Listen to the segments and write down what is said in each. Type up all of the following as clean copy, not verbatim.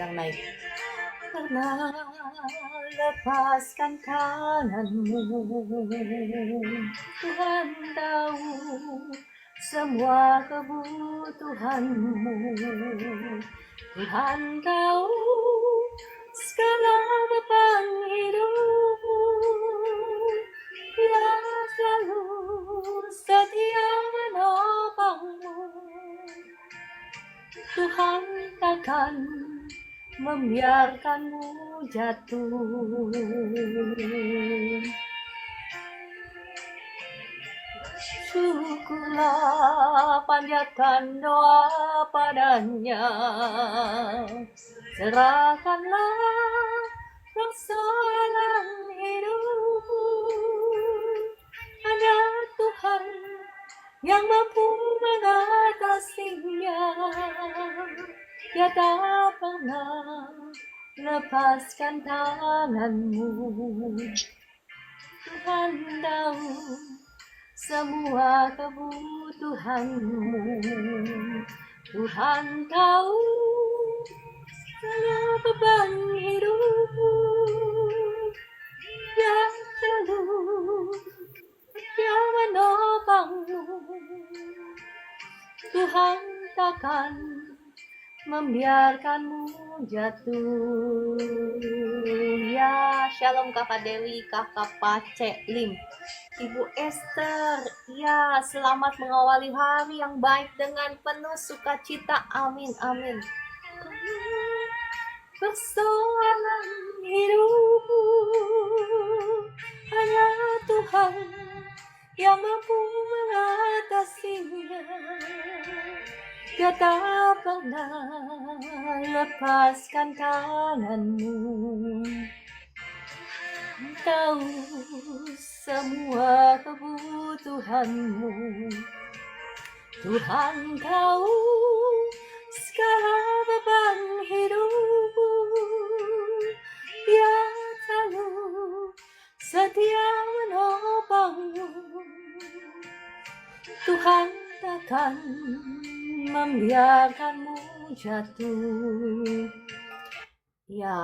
sedang naik. Pernah lepaskan tanganmu, Tuhan tahu semua kebutuhanmu. Tuhan tahu segala beban hidupmu. Dia selalu setia menopangmu. Tuhan takkan membiarkanmu jatuh. Syukurlah, panjatkan doa padanya. Serahkanlah persoalan hidupmu. Hanya Tuhan yang mampu mengatasinya. Dia tak pernah lepaskan tanganmu. Tuhan tahu semua kebutuhanmu. Tuhan tahu segala beban hidupmu. Dia selalu setia menopangmu. Tuhan takkan membiarkanmu jatuh. Ya, shalom Kakak Dewi, Kakak Pace Lim, Ibu Esther. Ya, selamat mengawali hari yang baik dengan penuh sukacita. Amin, amin. Persoalan hidupmu, hanya Tuhan yang mampu mengatasinya. Dia tak pernah lepaskan tanganmu. Tahu semua kebutuhanmu. Tuhan tahu segala beban hidupmu. Dia selalu setia menopangmu. Tuhan takkan membiarkanmu jatuh. Ya,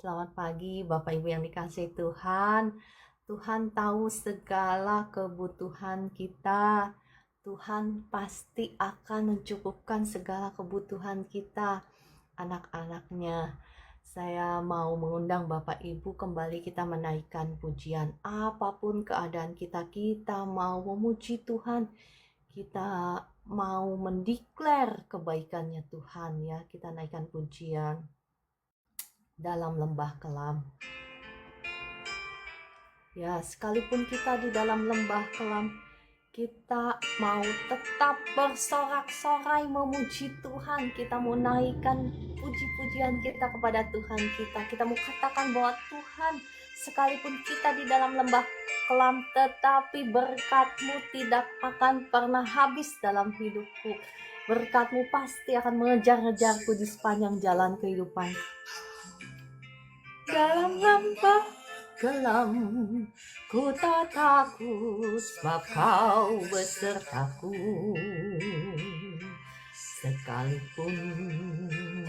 selamat pagi Bapak Ibu yang dikasihi Tuhan. Tuhan tahu segala kebutuhan kita. Tuhan pasti akan mencukupkan segala kebutuhan kita, anak-anaknya. Saya mau mengundang Bapak Ibu kembali kita menaikkan pujian. Apapun keadaan kita, kita mau memuji Tuhan. Kita mau mendeklar kebaikannya Tuhan ya. Kita naikkan pujian dalam lembah kelam. Ya, sekalipun kita di dalam lembah kelam, kita mau tetap bersorak-sorai memuji Tuhan. Kita mau naikkan puji-pujian kita kepada Tuhan kita. Kita mau katakan bahwa Tuhan, sekalipun kita di dalam lembah kelam, tetapi berkat-Mu tidak akan pernah habis dalam hidupku. Berkat-Mu pasti akan mengejar-ngejarku di sepanjang jalan kehidupan. Dalam lembah kelam, ku tak takut sebab Kau besertaku. Sekalipun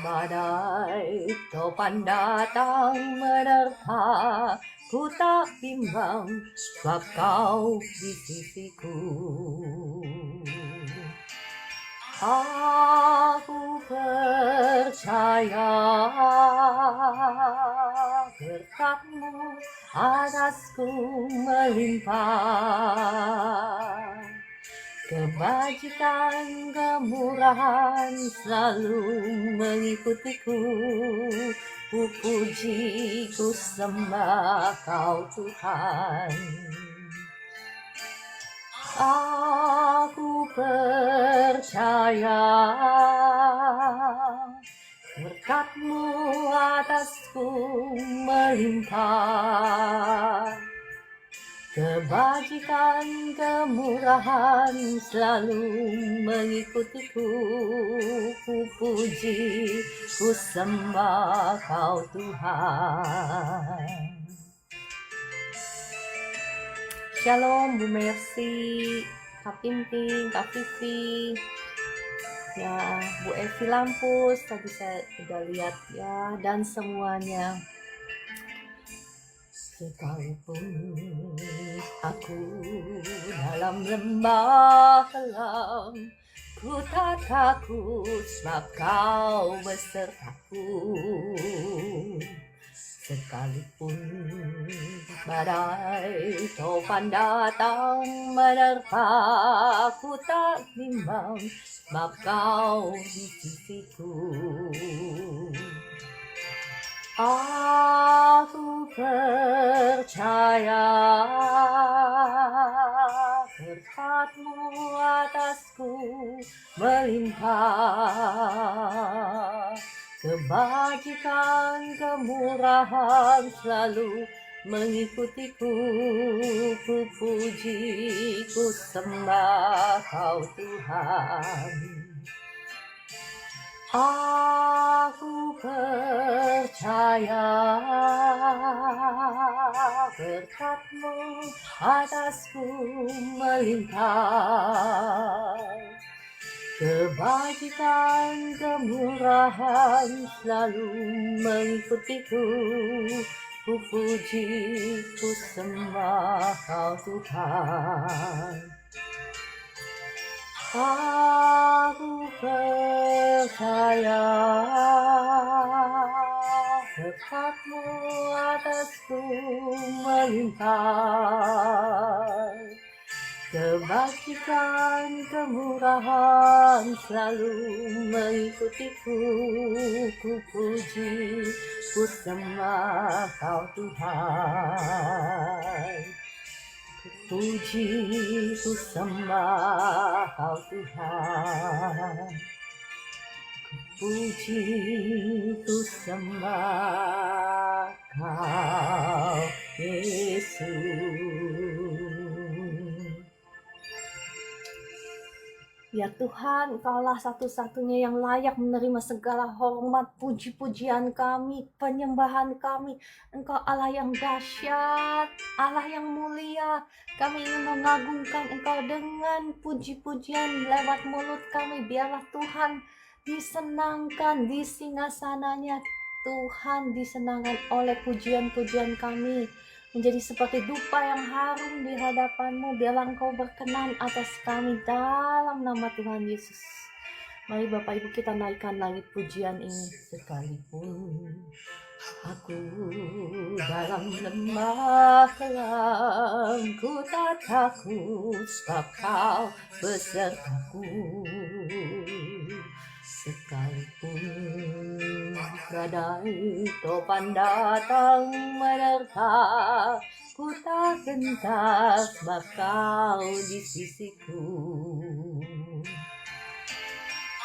badai topan datang menerpa, ku tak bimbang sebab Kau di sisiku. Aku percaya berkat-Mu atasku melimpah. Kebajikan kemurahan selalu mengikutiku. Ku puji, ku sembah Kau Tuhan. Aku percaya berkat-Mu atasku melimpah. Kebajikan kemurahan selalu mengikutiku. Ku puji, ku sembah Kau Tuhan. Shalom Bu Mercy, Kak Pimpin, Kak Vivi. Ya, Bu Evi Lampus tadi saya udah lihat ya, dan semuanya. Sekalipun aku dalam lembah kelam, ku tak takut sebab kau besertaku. Sekalipun badai topan datang menerpa, ku tak bimbang sebab kau di sisiku. Aku percaya berkat-Mu atasku melimpah, kebajikan kemurahan selalu mengikutiku. Ku puji, ku sembah Kau Tuhan. Aku percaya berkat-Mu atasku melimpah, kebajikan kemurahan selalu mengikutiku. Ku puji, ku sembah Kau Tuhan. Aku percaya berkat-Mu atasku melimpah, kebajikan kemurahan selalu mengikutiku. Ku puji, ku sembah Kau Tuhan. Puji, ku sembah Kau Tuhan. Puji, ku sembah Kau Yesus. Ya Tuhan, Engkaulah satu-satunya yang layak menerima segala hormat, puji-pujian kami, penyembahan kami. Engkau Allah yang dahsyat, Allah yang mulia. Kami ingin mengagungkan Engkau dengan puji-pujian lewat mulut kami. Biarlah Tuhan disenangkan di singgasananya. Tuhan disenangkan oleh pujian-pujian kami, menjadi seperti dupa yang harum di hadapan-Mu. Biarlah Engkau berkenan atas kami dalam nama Tuhan Yesus. Mari Bapak Ibu kita naikkan lagi pujian ini. Sekalipun aku dalam lembah kelam, ku tak takut sebab Kau besertaku. Sekalipun badai topan datang menerpa, ku tak gentar sebab Kau di sisiku.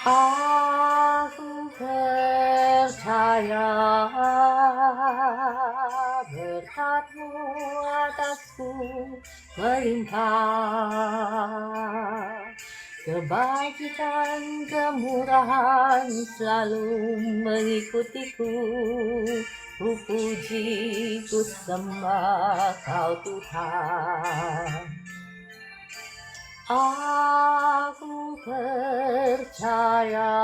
Aku percaya berkat-Mu atasku melimpah, kebajikan kemurahan selalu mengikutiku. Ku puji, ku sembah Kau Tuhan. Aku percaya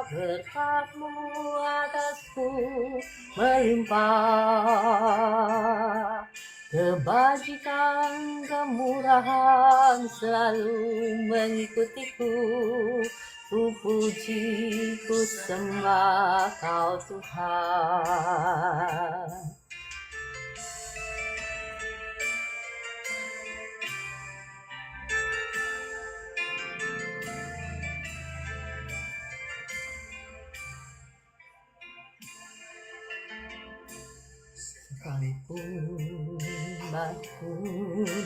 berkat-Mu atasku melimpah, kebajikan kemurahan selalu mengikutiku. Ku puji, ku sembah Kau Tuhan. Sekalipun aku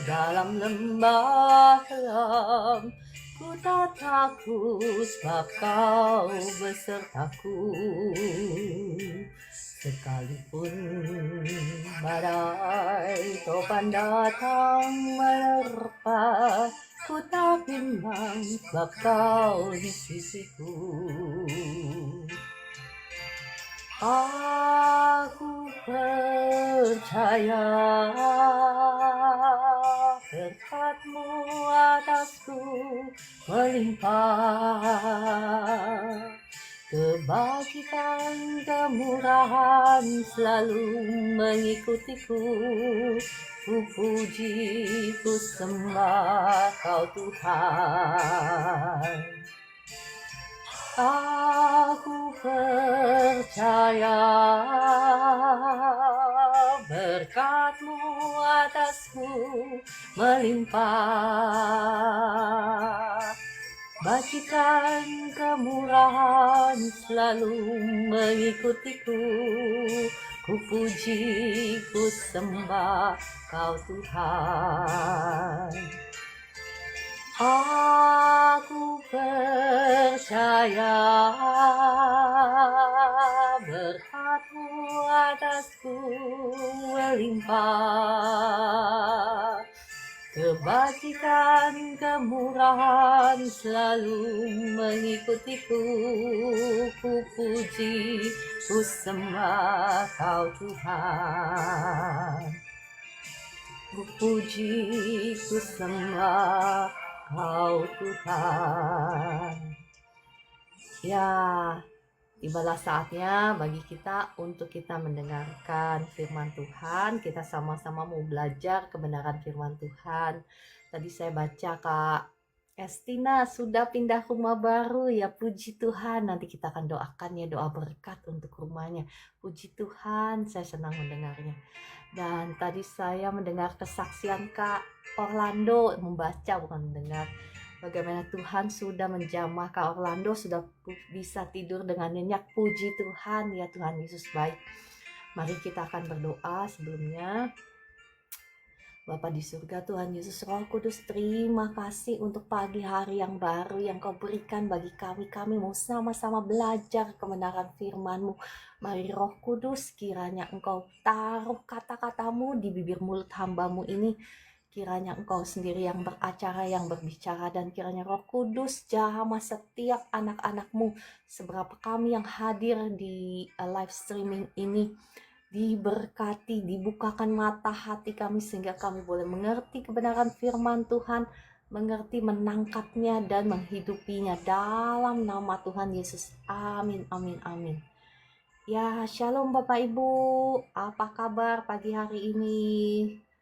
dalam lembah kelam, ku tak takut sebab Kau besertaku. Sekalipun badai topan datang menerpa, ku tak bimbang sebab Kau di sisiku. Aku percaya berkat-Mu atasku melimpah. Kebajikan kemurahan selalu mengikutiku. Ku puji, ku sembah Kau Tuhan. Aku percaya berkat-Mu atasku melimpah. Bajikan kemurahan selalu mengikutiku. Ku puji, ku sembah Kau Tuhan. Aku percaya berkat-Mu atasku melimpah. Kebajikan kemurahan selalu mengikutiku. Ku puji, ku sembah Kau Tuhan. Ku puji, ku sembah Kau Tuhan. Ya, tibalah saatnya bagi kita untuk kita mendengarkan firman Tuhan. Kita sama-sama mau belajar kebenaran firman Tuhan. Tadi saya baca Kak Estina sudah pindah rumah baru, ya puji Tuhan. Nanti kita akan doakan ya, doa berkat untuk rumahnya. Puji Tuhan, saya senang mendengarnya. Dan tadi saya mendengar kesaksian Kak Orlando, membaca bukan mendengar. Bagaimana Tuhan sudah menjamah Kak Orlando, sudah bisa tidur dengan nyenyak. Puji Tuhan, ya Tuhan Yesus baik. Mari kita akan berdoa sebelumnya. Bapa di surga, Tuhan Yesus Roh Kudus, terima kasih untuk pagi hari yang baru yang Kau berikan bagi kami. Kami mau sama-sama belajar kebenaran firman-Mu. Mari Roh Kudus, kiranya Engkau taruh kata-kata-Mu di bibir mulut hamba-Mu ini. Kiranya Engkau sendiri yang beracara, yang berbicara, dan kiranya Roh Kudus jamah setiap anak-anak-Mu, seberapa kami yang hadir di live streaming ini, diberkati, dibukakan mata hati kami sehingga kami boleh mengerti kebenaran firman Tuhan, mengerti, menangkapnya, dan menghidupinya dalam nama Tuhan Yesus. Amin, amin, amin. Ya, shalom Bapak Ibu, apa kabar pagi hari ini?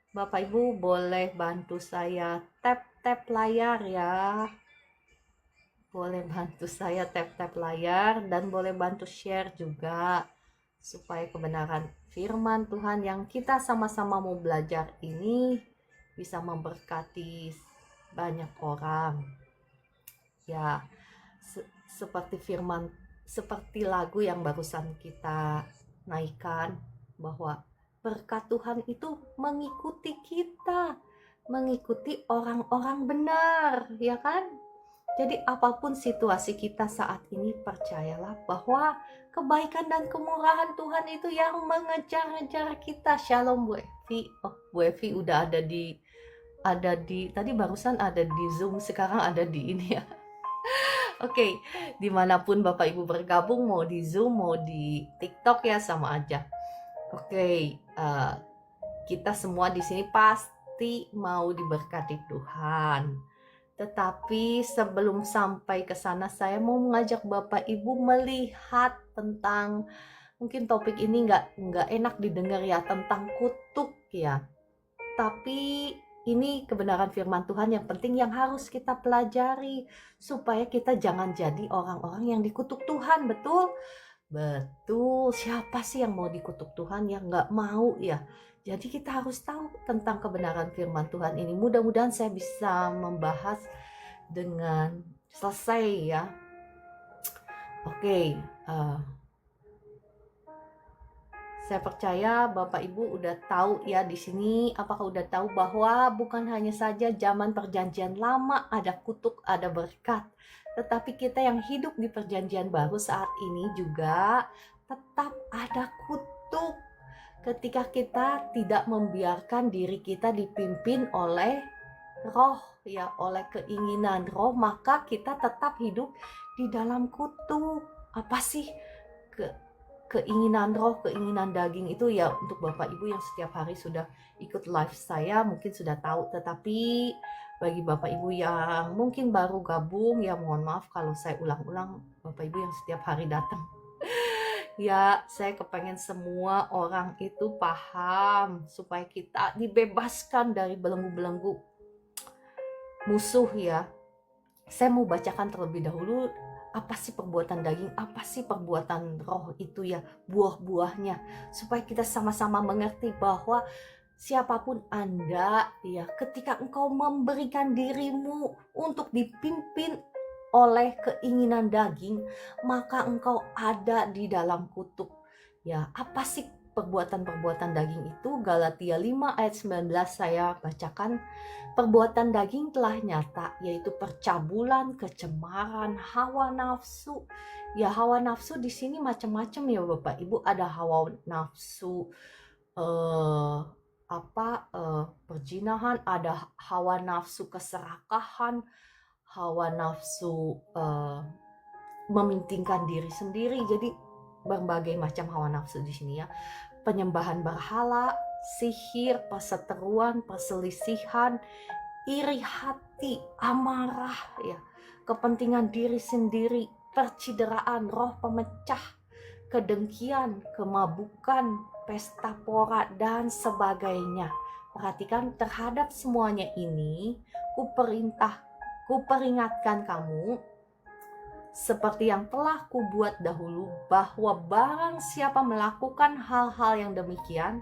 Bapak Ibu boleh bantu saya tap-tap layar ya. Boleh bantu saya tap-tap layar dan boleh bantu share juga, supaya kebenaran firman Tuhan yang kita sama-sama mau belajar ini bisa memberkati banyak orang. Ya, seperti lagu yang barusan kita naikkan, bahwa berkat Tuhan itu mengikuti kita, mengikuti orang-orang benar, ya kan? Jadi apapun situasi kita saat ini, percayalah bahwa kebaikan dan kemurahan Tuhan itu yang mengejar-ngejar kita. Shalom Bu Evi. Oh, Bu Evi udah ada di tadi barusan ada di Zoom, sekarang ada di ini ya. Oke, dimanapun Bapak Ibu bergabung, mau di Zoom, mau di TikTok ya sama aja. Oke, kita semua di sini pasti mau diberkati Tuhan. Tetapi sebelum sampai ke sana, saya mau mengajak Bapak Ibu melihat tentang, mungkin topik ini nggak enak didengar ya, tentang kutuk ya. Tapi ini kebenaran firman Tuhan yang penting yang harus kita pelajari supaya kita jangan jadi orang-orang yang dikutuk Tuhan. Betul? Betul. Siapa sih yang mau dikutuk Tuhan? Ya nggak mau ya. Jadi kita harus tahu tentang kebenaran firman Tuhan ini. Mudah-mudahan saya bisa membahas dengan selesai ya. Oke, saya percaya Bapak Ibu udah tahu ya di sini. Apakah udah tahu bahwa bukan hanya saja zaman perjanjian lama ada kutuk, ada berkat, tetapi kita yang hidup di perjanjian baru saat ini juga tetap ada kutuk. Ketika kita tidak membiarkan diri kita dipimpin oleh roh ya, oleh keinginan roh, maka kita tetap hidup di dalam kutuk. Apa sih keinginan roh, keinginan daging itu ya untuk Bapak Ibu yang setiap hari sudah ikut live saya mungkin sudah tahu, tetapi bagi Bapak Ibu yang mungkin baru gabung ya mohon maaf kalau saya ulang-ulang, Bapak Ibu yang setiap hari datang. Ya, saya kepengen semua orang itu paham supaya kita dibebaskan dari belenggu-belenggu musuh ya. Saya mau bacakan terlebih dahulu apa sih perbuatan daging, apa sih perbuatan roh itu ya, buah-buahnya, supaya kita sama-sama mengerti bahwa siapapun Anda ya, ketika engkau memberikan dirimu untuk dipimpin oleh keinginan daging, maka engkau ada di dalam kutuk. Ya, apa sih perbuatan-perbuatan daging itu? Galatia 5 ayat 19 saya bacakan. Perbuatan daging telah nyata, yaitu percabulan, kecemaran, hawa nafsu. Ya, hawa nafsu di sini macam-macam ya Bapak Ibu. Ada hawa nafsu perzinahan, ada hawa nafsu keserakahan, hawa nafsu mementingkan diri sendiri. Jadi berbagai macam hawa nafsu di sini ya. Penyembahan berhala, sihir, perseteruan, perselisihan, iri hati, amarah ya, kepentingan diri sendiri, percideraan, roh pemecah, kedengkian, kemabukan, pesta pora dan sebagainya. Perhatikan, terhadap semuanya ini kuperingatkan kamu seperti yang telah kubuat dahulu, bahwa barang siapa melakukan hal-hal yang demikian,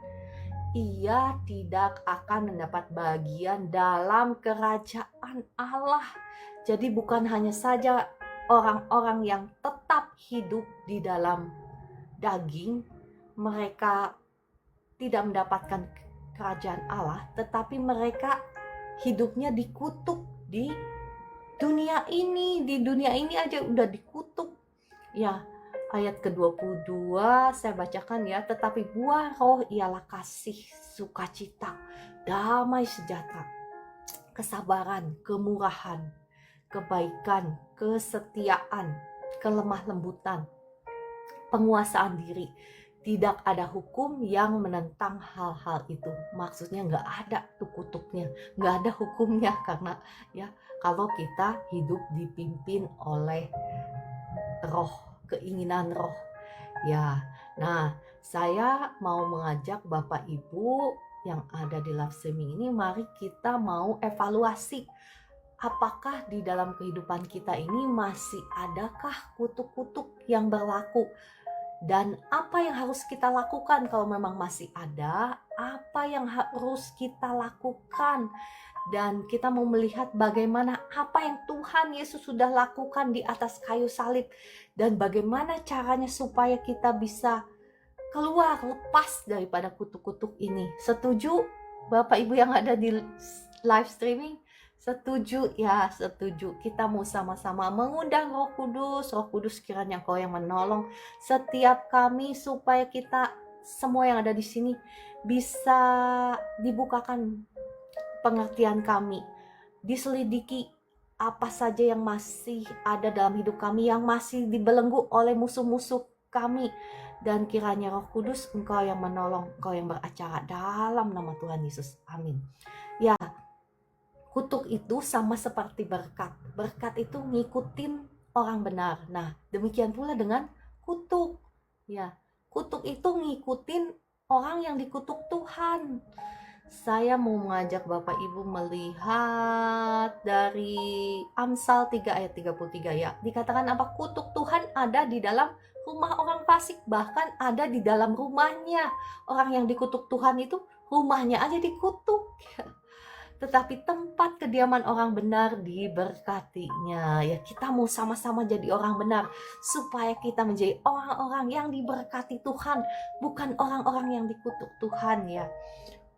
ia tidak akan mendapat bagian dalam kerajaan Allah. Jadi bukan hanya saja orang-orang yang tetap hidup di dalam daging, mereka tidak mendapatkan kerajaan Allah, tetapi mereka hidupnya dikutuk di dunia ini. Di dunia ini aja udah dikutuk ya. Ayat ke-22 saya bacakan ya. Tetapi buah roh ialah kasih, sukacita, damai sejahtera, kesabaran, kemurahan, kebaikan, kesetiaan, kelemah lembutan, penguasaan diri. Tidak ada hukum yang menentang hal-hal itu. Maksudnya nggak ada tuh kutuknya, nggak ada hukumnya, karena ya kalau kita hidup dipimpin oleh roh, keinginan roh ya. Nah, saya mau mengajak Bapak Ibu yang ada di live streaming ini, mari kita mau evaluasi apakah di dalam kehidupan kita ini masih adakah kutuk-kutuk yang berlaku, dan apa yang harus kita lakukan kalau memang masih ada, apa yang harus kita lakukan. Dan kita mau melihat bagaimana apa yang Tuhan Yesus sudah lakukan di atas kayu salib, dan bagaimana caranya supaya kita bisa keluar, lepas daripada kutuk-kutuk ini. Setuju Bapak Ibu yang ada di live streaming? Setuju ya, setuju. Kita mau sama-sama mengundang Roh Kudus. Roh Kudus kiranya Engkau yang menolong setiap kami supaya kita semua yang ada di sini bisa dibukakan pengertian kami, diselidiki apa saja yang masih ada dalam hidup kami, yang masih dibelenggu oleh musuh-musuh kami. Dan kiranya Roh Kudus Engkau yang menolong, Engkau yang beracara dalam nama Tuhan Yesus. Amin. Ya, kutuk itu sama seperti berkat. Berkat itu ngikutin orang benar. Nah, demikian pula dengan kutuk. Ya, kutuk itu ngikutin orang yang dikutuk Tuhan. Saya mau mengajak Bapak Ibu melihat dari Amsal 3 ayat 33 ya. Dikatakan apa? Kutuk Tuhan ada di dalam rumah orang fasik, bahkan ada di dalam rumahnya. Orang yang dikutuk Tuhan itu rumahnya aja dikutuk. Tetapi tempat kediaman orang benar diberkatinya. Ya, kita mau sama-sama jadi orang benar supaya kita menjadi orang-orang yang diberkati Tuhan, bukan orang-orang yang dikutuk Tuhan ya.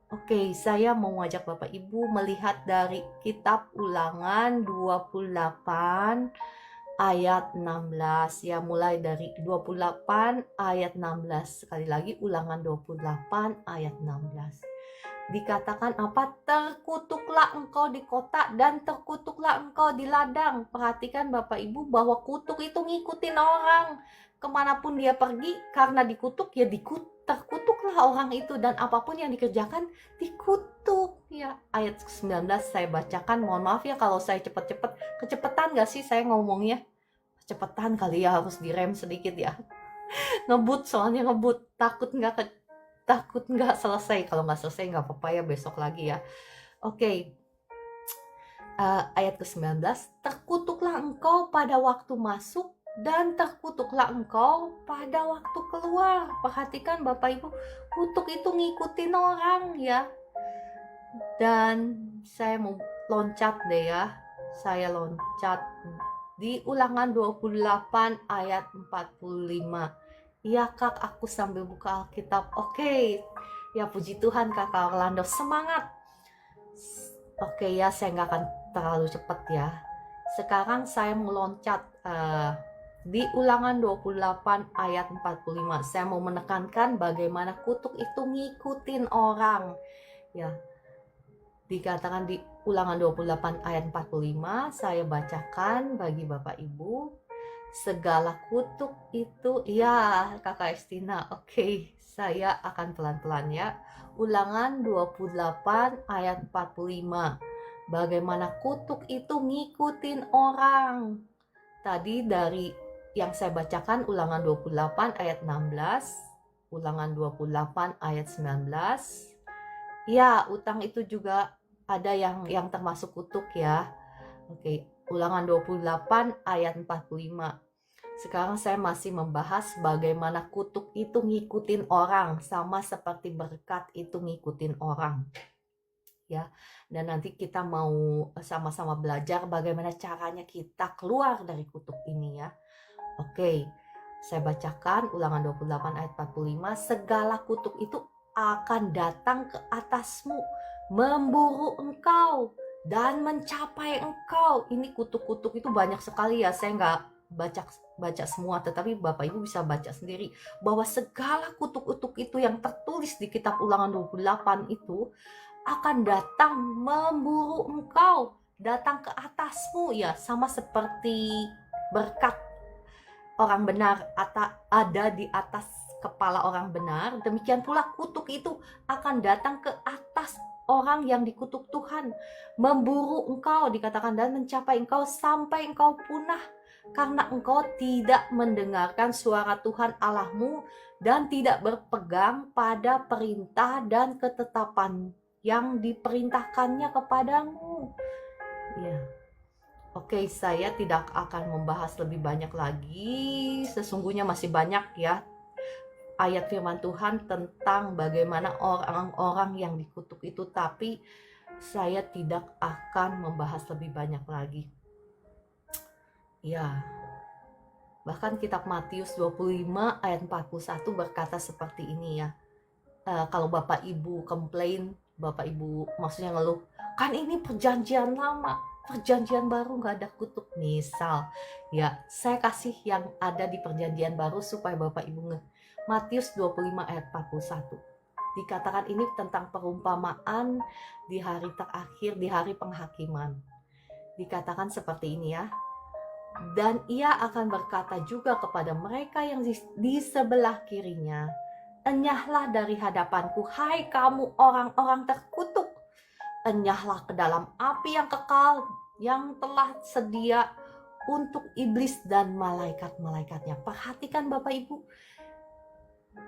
Oke, saya mau ngajak Bapak Ibu melihat dari kitab Ulangan 28 ayat 16 ya, mulai dari 28 ayat 16. Sekali lagi Ulangan 28 ayat 16. Dikatakan apa? Terkutuklah engkau di kota dan terkutuklah engkau di ladang. Perhatikan Bapak Ibu bahwa kutuk itu ngikutin orang. kemanapun dia pergi, karena dikutuk ya terkutuklah orang itu, dan apapun yang dikerjakan dikutuk ya. Ayat 19 saya bacakan, mohon maaf ya kalau saya kecepetan gak sih saya ngomongnya? Kecepetan kali ya, harus direm sedikit ya. Soalnya ngebut, takut nggak selesai. Kalau nggak selesai nggak apa-apa ya, besok lagi ya. Oke. Ayat ke-19, terkutuklah engkau pada waktu masuk dan terkutuklah engkau pada waktu keluar. Perhatikan Bapak Ibu, kutuk itu ngikutin orang ya. Dan saya mau loncat deh ya. Saya loncat di Ulangan 28 ayat 45. Iya Kak, aku sambil buka Alkitab. Oke. Ya puji Tuhan Kakak Orlando, semangat. Oke ya, saya nggak akan terlalu cepat ya. Sekarang saya mau loncat di Ulangan 28 ayat 45. Saya mau menekankan bagaimana kutuk itu ngikutin orang. Ya. Dikatakan di Ulangan 28 ayat 45, saya bacakan bagi Bapak Ibu. Segala kutuk itu, ya Kakak Estina, oke, saya akan pelan-pelan ya. Ulangan 28 ayat 45. Bagaimana kutuk itu ngikutin orang. Tadi dari yang saya bacakan Ulangan 28 ayat 16, Ulangan 28 ayat 19. Ya, utang itu juga ada yang termasuk kutuk ya. Oke, Ulangan 28 ayat 45. Sekarang saya masih membahas bagaimana kutuk itu ngikutin orang, sama seperti berkat itu ngikutin orang. Ya, dan nanti kita mau sama-sama belajar bagaimana caranya kita keluar dari kutuk ini ya. Oke, saya bacakan Ulangan 28 ayat 45. Segala kutuk itu akan datang ke atasmu, memburu engkau dan mencapai engkau. Ini kutuk-kutuk itu banyak sekali ya, saya nggak baca semua, tetapi Bapak Ibu bisa baca sendiri bahwa segala kutuk-kutuk itu yang tertulis di kitab Ulangan 28 itu akan datang memburu engkau, datang ke atasmu ya, sama seperti berkat orang benar ada di atas kepala orang benar, demikian pula kutuk itu akan datang ke atas orang yang dikutuk Tuhan, memburu engkau, dikatakan, dan mencapai engkau sampai engkau punah, karena engkau tidak mendengarkan suara Tuhan Allahmu dan tidak berpegang pada perintah dan ketetapan yang diperintahkannya kepadamu. Ya. Oke, saya tidak akan membahas lebih banyak lagi. Sesungguhnya masih banyak ya ayat firman Tuhan tentang bagaimana orang-orang yang dikutuk itu, tapi saya tidak akan membahas lebih banyak lagi. Ya, bahkan kitab Matius 25 ayat 41 berkata seperti ini ya. Kalau Bapak Ibu komplain, Bapak Ibu maksudnya ngeluh, kan ini perjanjian lama, perjanjian baru nggak ada kutuk. Misal, ya saya kasih yang ada di perjanjian baru supaya Bapak Ibu Matius 25 ayat 41. Dikatakan ini tentang perumpamaan di hari terakhir, di hari penghakiman. Dikatakan seperti ini ya. Dan ia akan berkata juga kepada mereka yang di sebelah kirinya, enyahlah dari hadapanku, hai kamu orang-orang terkutuk. Enyahlah ke dalam api yang kekal, yang telah sedia untuk iblis dan malaikat-malaikatnya. Perhatikan Bapak Ibu,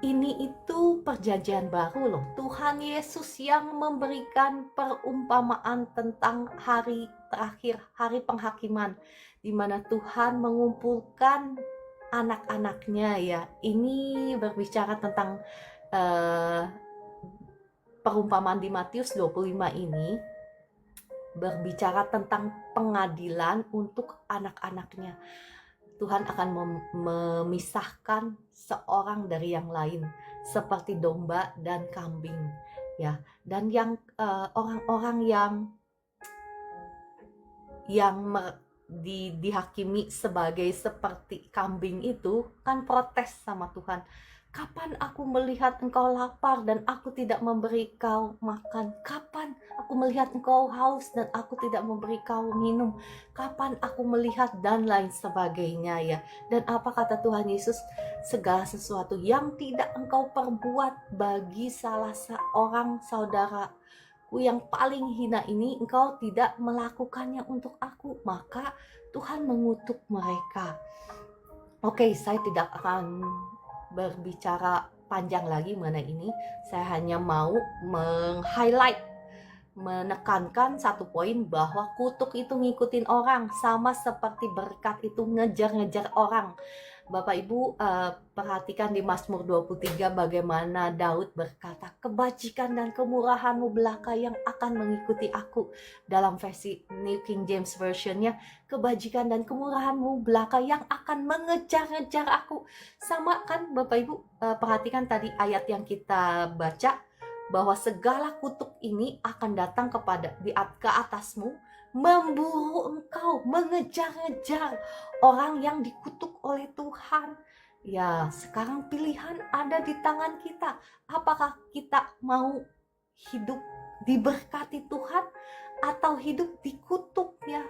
ini itu perjanjian baru loh. Tuhan Yesus yang memberikan perumpamaan tentang hari terakhir, hari penghakiman, di mana Tuhan mengumpulkan anak-anaknya ya. Ini berbicara tentang perumpamaan di Matius 25 ini berbicara tentang pengadilan untuk anak-anaknya. Tuhan akan memisahkan seorang dari yang lain seperti domba dan kambing ya. Dan yang orang-orang yang dihakimi sebagai seperti kambing itu kan protes sama Tuhan. Kapan aku melihat engkau lapar dan aku tidak memberi kau makan? Kapan aku melihat engkau haus dan aku tidak memberi kau minum? Kapan aku melihat dan lain sebagainya ya. Dan apa kata Tuhan Yesus? Segala sesuatu yang tidak engkau perbuat bagi salah seorang saudaraku yang paling hina ini, engkau tidak melakukannya untuk aku. Maka Tuhan mengutuk mereka. Oke, saya tidak akan berbicara panjang lagi mengenai ini. Saya hanya mau meng-highlight, menekankan satu poin bahwa kutuk itu ngikutin orang, sama seperti berkat itu ngejar-ngejar orang. Bapak Ibu perhatikan di Mazmur 23 bagaimana Daud berkata, kebajikan dan kemurahan-Mu belaka yang akan mengikuti aku. Dalam versi New King James Version-nya, kebajikan dan kemurahan-Mu belaka yang akan mengejar-ngejar aku. Sama kan Bapak Ibu, perhatikan tadi ayat yang kita baca, bahwa segala kutuk ini akan datang ke atasmu, memburu engkau, mengejar-ngejar orang yang dikutuk oleh Tuhan. Ya, sekarang pilihan ada di tangan kita. Apakah kita mau hidup diberkati Tuhan atau hidup dikutuk ya?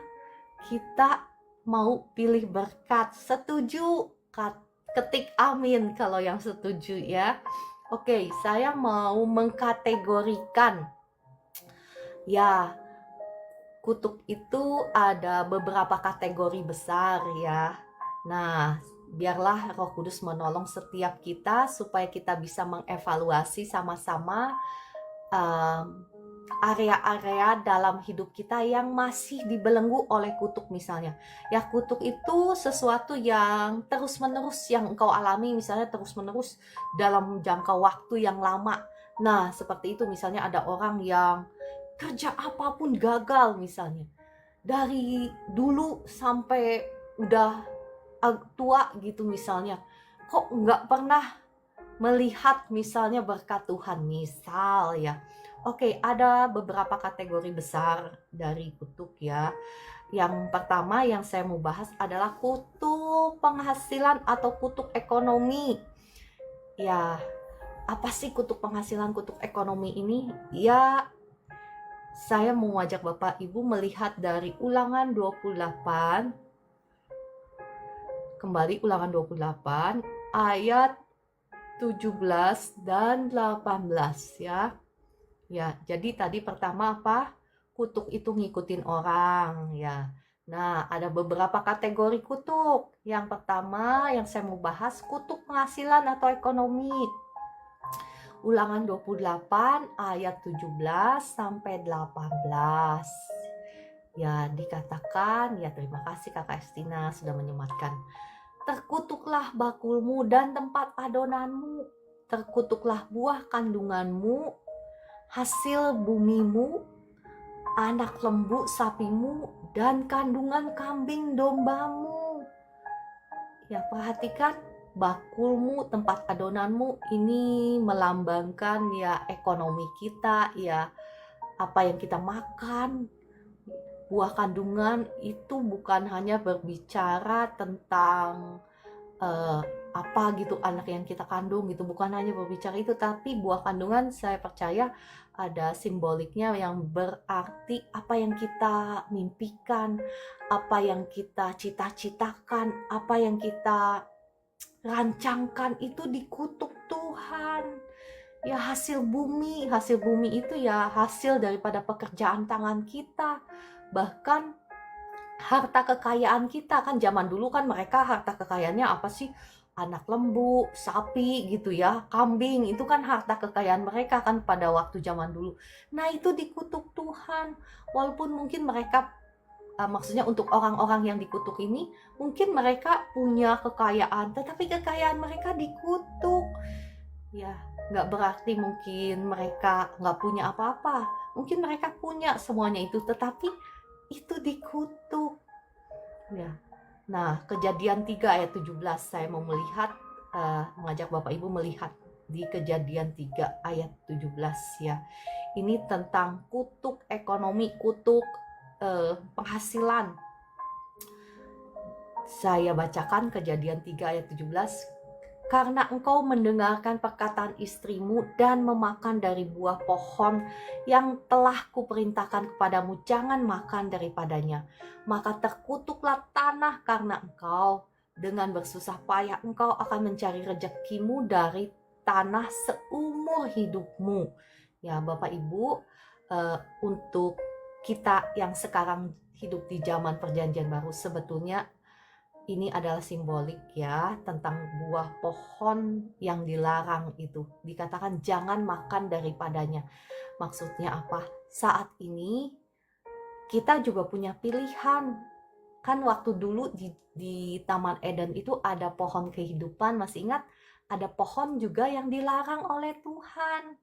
Kita mau pilih berkat. Setuju? Ketik amin kalau yang setuju ya. Oke, saya mau mengkategorikan. Ya, kutuk itu ada beberapa kategori besar ya. Nah, biarlah Roh Kudus menolong setiap kita supaya kita bisa mengevaluasi sama-sama area-area dalam hidup kita yang masih dibelenggu oleh kutuk misalnya. Ya, kutuk itu sesuatu yang terus-menerus yang engkau alami, misalnya terus-menerus dalam jangka waktu yang lama. Nah, seperti itu misalnya ada orang yang kerja apapun gagal misalnya. Dari dulu sampai udah tua gitu misalnya. Kok nggak pernah melihat misalnya berkat Tuhan misal ya. Oke, ada beberapa kategori besar dari kutuk ya. Yang pertama yang saya mau bahas adalah kutuk penghasilan atau kutuk ekonomi. Ya, apa sih kutuk penghasilan, kutuk ekonomi ini? Ya, saya mau ngajak Bapak Ibu melihat dari Ulangan 28. Kembali Ulangan 28 ayat 17 dan 18 ya. Ya, jadi tadi pertama apa? Kutuk itu ngikutin orang ya. Nah, ada beberapa kategori kutuk. Yang pertama yang saya mau bahas kutuk penghasilan atau ekonomi. Ulangan 28 ayat 17 sampai 18. Ya, dikatakan, ya terima kasih Kakak Estina sudah menyematkan. Terkutuklah bakulmu dan tempat adonanmu, terkutuklah buah kandunganmu, hasil bumimu, anak lembu sapimu, dan kandungan kambing dombamu. Ya, perhatikan, bakulmu, tempat adonanmu ini melambangkan ya ekonomi kita, ya apa yang kita makan. Buah kandungan itu bukan hanya berbicara tentang apa gitu anak yang kita kandung gitu, bukan hanya berbicara itu, tapi buah kandungan saya percaya ada simboliknya yang berarti apa yang kita mimpikan, apa yang kita cita-citakan, apa yang kita rancangkan itu dikutuk Tuhan. Ya, hasil bumi itu ya hasil daripada pekerjaan tangan kita. Bahkan harta kekayaan kita kan zaman dulu kan mereka harta kekayaannya apa sih? Anak lembu, sapi gitu ya, kambing, itu kan harta kekayaan mereka kan pada waktu zaman dulu. Nah, itu dikutuk Tuhan. Walaupun mungkin mereka maksudnya untuk orang-orang yang dikutuk ini mungkin mereka punya kekayaan, tetapi kekayaan mereka dikutuk. Ya, nggak berarti mungkin mereka nggak punya apa-apa. Mungkin mereka punya semuanya itu, tetapi itu dikutuk. Ya. Nah, Kejadian 3 ayat 17 saya mau melihat, mengajak Bapak Ibu melihat di Kejadian 3 ayat 17 ya. Ini tentang kutuk ekonomi, kutuk penghasilan. Saya bacakan Kejadian 3 ayat 17. Karena engkau mendengarkan perkataan istrimu dan memakan dari buah pohon yang telah kuperintahkan kepadamu, jangan makan daripadanya. Maka terkutuklah tanah karena engkau. Dengan bersusah payah engkau akan mencari rezekimu dari tanah seumur hidupmu. Ya Bapak Ibu, untuk kita yang sekarang hidup di zaman perjanjian baru, sebetulnya ini adalah simbolik ya tentang buah pohon yang dilarang itu. Dikatakan jangan makan daripadanya. Maksudnya apa? Saat ini kita juga punya pilihan. Kan waktu dulu di Taman Eden itu ada pohon kehidupan, masih ingat? Ada pohon juga yang dilarang oleh Tuhan.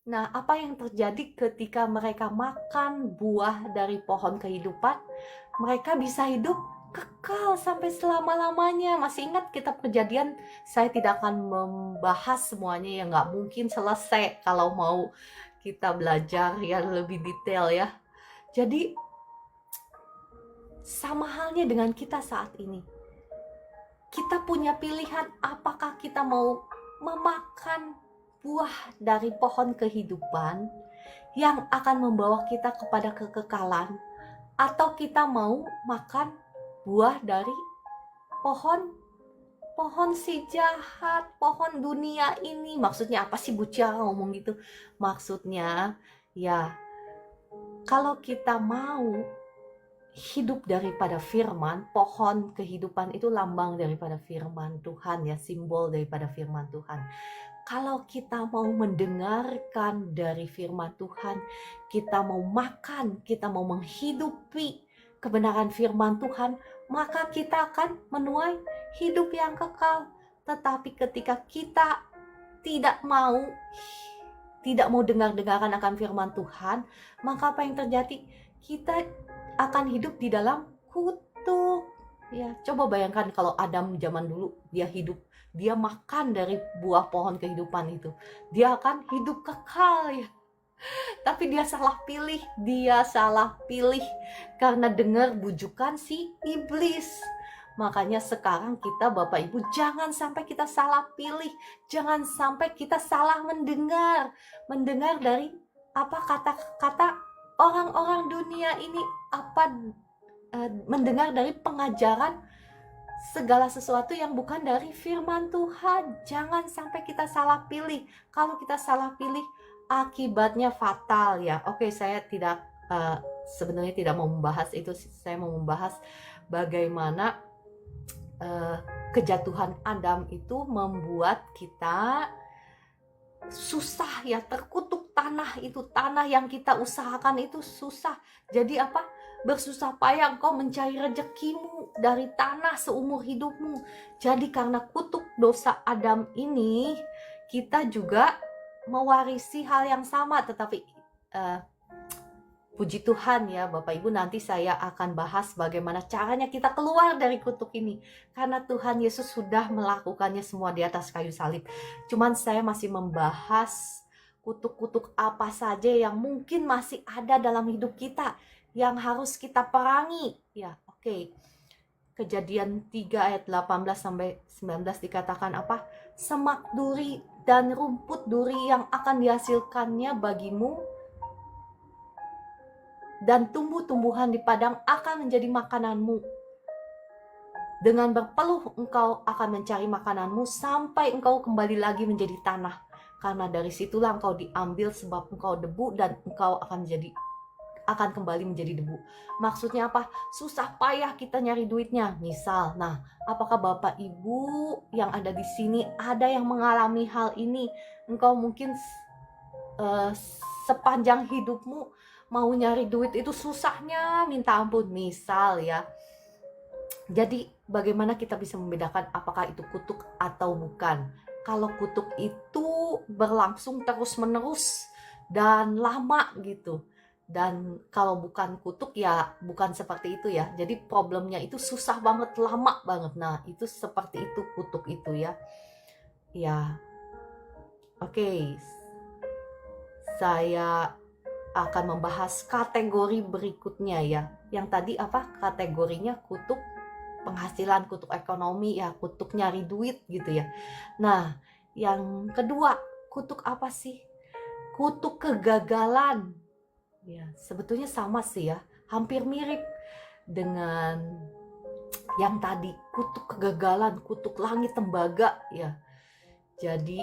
Nah, apa yang terjadi ketika mereka makan buah dari pohon kehidupan? Mereka bisa hidup kekal sampai selama-lamanya. Masih ingat kitab Kejadian? Saya tidak akan membahas semuanya, ya nggak mungkin selesai kalau mau kita belajar yang lebih detail ya. Jadi sama halnya dengan kita saat ini. Kita punya pilihan apakah kita mau memakan buah dari pohon kehidupan yang akan membawa kita kepada kekekalan, atau kita mau makan buah dari pohon si jahat, pohon dunia ini. Maksudnya apa sih Bu Cia ngomong gitu? Maksudnya ya kalau kita mau hidup daripada firman, pohon kehidupan itu lambang daripada firman Tuhan ya, simbol daripada firman Tuhan. Kalau kita mau mendengarkan dari firman Tuhan, kita mau makan, kita mau menghidupi kebenaran firman Tuhan, maka kita akan menuai hidup yang kekal. Tetapi ketika kita tidak mau dengar-dengarkan akan firman Tuhan, maka apa yang terjadi? Kita akan hidup di dalam kutuk. Ya, coba bayangkan kalau Adam zaman dulu dia makan dari buah pohon kehidupan itu, dia akan hidup kekal ya. Tapi dia salah pilih karena dengar bujukan si iblis. Makanya sekarang kita Bapak Ibu jangan sampai kita salah pilih, jangan sampai kita salah mendengar dari apa kata-kata orang-orang dunia ini, mendengar dari pengajaran segala sesuatu yang bukan dari firman Tuhan. Jangan sampai kita salah pilih. Kalau kita salah pilih, akibatnya fatal ya. Oke, saya sebenarnya tidak mau membahas itu. Saya mau membahas bagaimana kejatuhan Adam itu membuat kita susah ya, terkutuk tanah yang kita usahakan itu susah. Jadi apa? Bersusah payah engkau mencari rezekimu dari tanah seumur hidupmu. Jadi karena kutuk dosa Adam ini, kita juga mewarisi hal yang sama. Tetapi puji Tuhan ya Bapak Ibu, nanti saya akan bahas bagaimana caranya kita keluar dari kutuk ini. Karena Tuhan Yesus sudah melakukannya semua di atas kayu salib. Cuman saya masih membahas kutuk-kutuk apa saja yang mungkin masih ada dalam hidup kita, yang harus kita perangi. Ya, oke. Kejadian 3 ayat 18 sampai 19 dikatakan apa? Semak duri dan rumput duri yang akan dihasilkannya bagimu, dan tumbuh-tumbuhan di padang akan menjadi makananmu. Dengan berpeluh engkau akan mencari makananmu sampai engkau kembali lagi menjadi tanah. Karena dari situlah engkau diambil, sebab engkau debu dan engkau akan kembali menjadi debu. Maksudnya apa? Susah payah kita nyari duitnya. Misal, apakah Bapak Ibu yang ada di sini ada yang mengalami hal ini? Engkau mungkin sepanjang hidupmu mau nyari duit itu susahnya minta ampun, misal ya. Jadi bagaimana kita bisa membedakan apakah itu kutuk atau bukan? Kalau kutuk itu berlangsung terus-menerus dan lama gitu. Dan kalau bukan kutuk ya bukan seperti itu ya. Jadi problemnya itu susah banget, lama banget. Nah, itu seperti itu kutuk itu ya. Ya. Oke. Saya akan membahas kategori berikutnya ya. Yang tadi apa? Kategorinya kutuk penghasilan, kutuk ekonomi ya, kutuk nyari duit gitu ya. Nah, yang kedua, kutuk apa sih? Kutuk kegagalan. Ya, sebetulnya sama sih ya, hampir mirip dengan yang tadi, kutuk kegagalan, kutuk langit tembaga ya. Jadi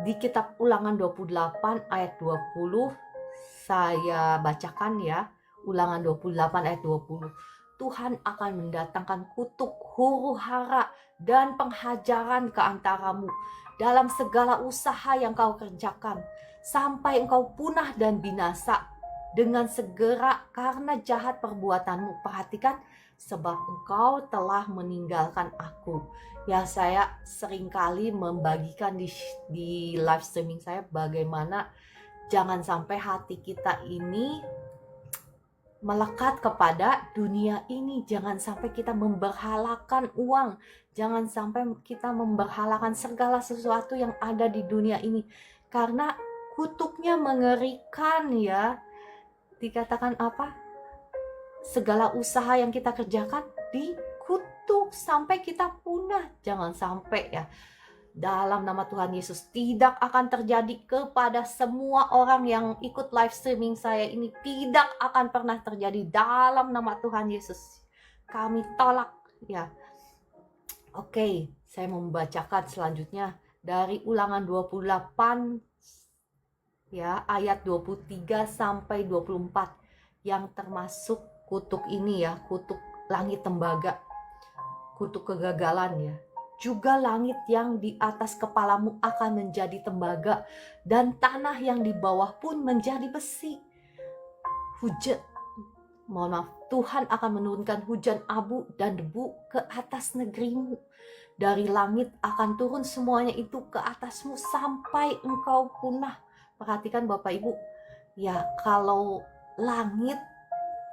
di kitab Ulangan 28 ayat 20 saya bacakan ya. Ulangan 28 ayat 20. Tuhan akan mendatangkan kutuk, huru-hara, dan penghajaran ke antaramu dalam segala usaha yang kau kerjakan, sampai engkau punah dan binasa dengan segera karena jahat perbuatanmu. Perhatikan, sebab engkau telah meninggalkan aku. Ya, saya seringkali membagikan di live streaming saya bagaimana jangan sampai hati kita ini melekat kepada dunia ini. Jangan sampai kita memberhalakan uang. Jangan sampai kita memberhalakan segala sesuatu yang ada di dunia ini. Karena kutuknya mengerikan ya. Dikatakan apa? Segala usaha yang kita kerjakan dikutuk sampai kita punah. Jangan sampai ya. Dalam nama Tuhan Yesus, tidak akan terjadi kepada semua orang yang ikut live streaming saya ini. Tidak akan pernah terjadi dalam nama Tuhan Yesus. Kami tolak ya. Oke, saya mau membacakan selanjutnya dari Ulangan 28 ya, ayat 23 sampai 24 yang termasuk kutuk ini ya, kutuk langit tembaga, kutuk kegagalan ya. Juga langit yang di atas kepalamu akan menjadi tembaga, dan tanah yang di bawah pun menjadi besi. Tuhan akan menurunkan hujan abu dan debu ke atas negerimu. Dari langit akan turun semuanya itu ke atasmu sampai engkau punah. Perhatikan Bapak Ibu, ya kalau langit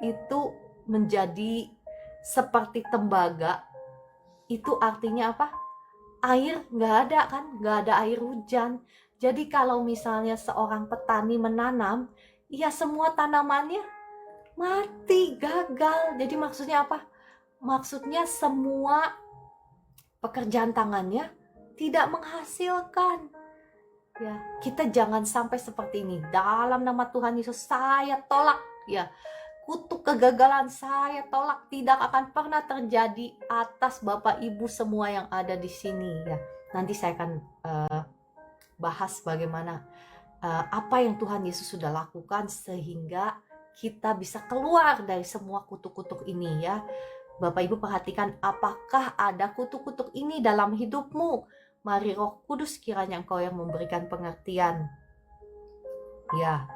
itu menjadi seperti tembaga, itu artinya apa? Air nggak ada kan, nggak ada air hujan. Jadi kalau misalnya seorang petani menanam, ya semua tanamannya mati, gagal. Jadi maksudnya apa? Maksudnya semua pekerjaan tangannya tidak menghasilkan. Ya, kita jangan sampai seperti ini. Dalam nama Tuhan Yesus saya tolak ya. Kutuk kegagalan saya tolak, tidak akan pernah terjadi atas Bapak Ibu semua yang ada di sini ya. Nanti saya akan bahas bagaimana apa yang Tuhan Yesus sudah lakukan sehingga kita bisa keluar dari semua kutuk-kutuk ini ya. Bapak Ibu perhatikan, apakah ada kutuk-kutuk ini dalam hidupmu? Mari Roh Kudus kiranya Engkau yang memberikan pengertian. Ya.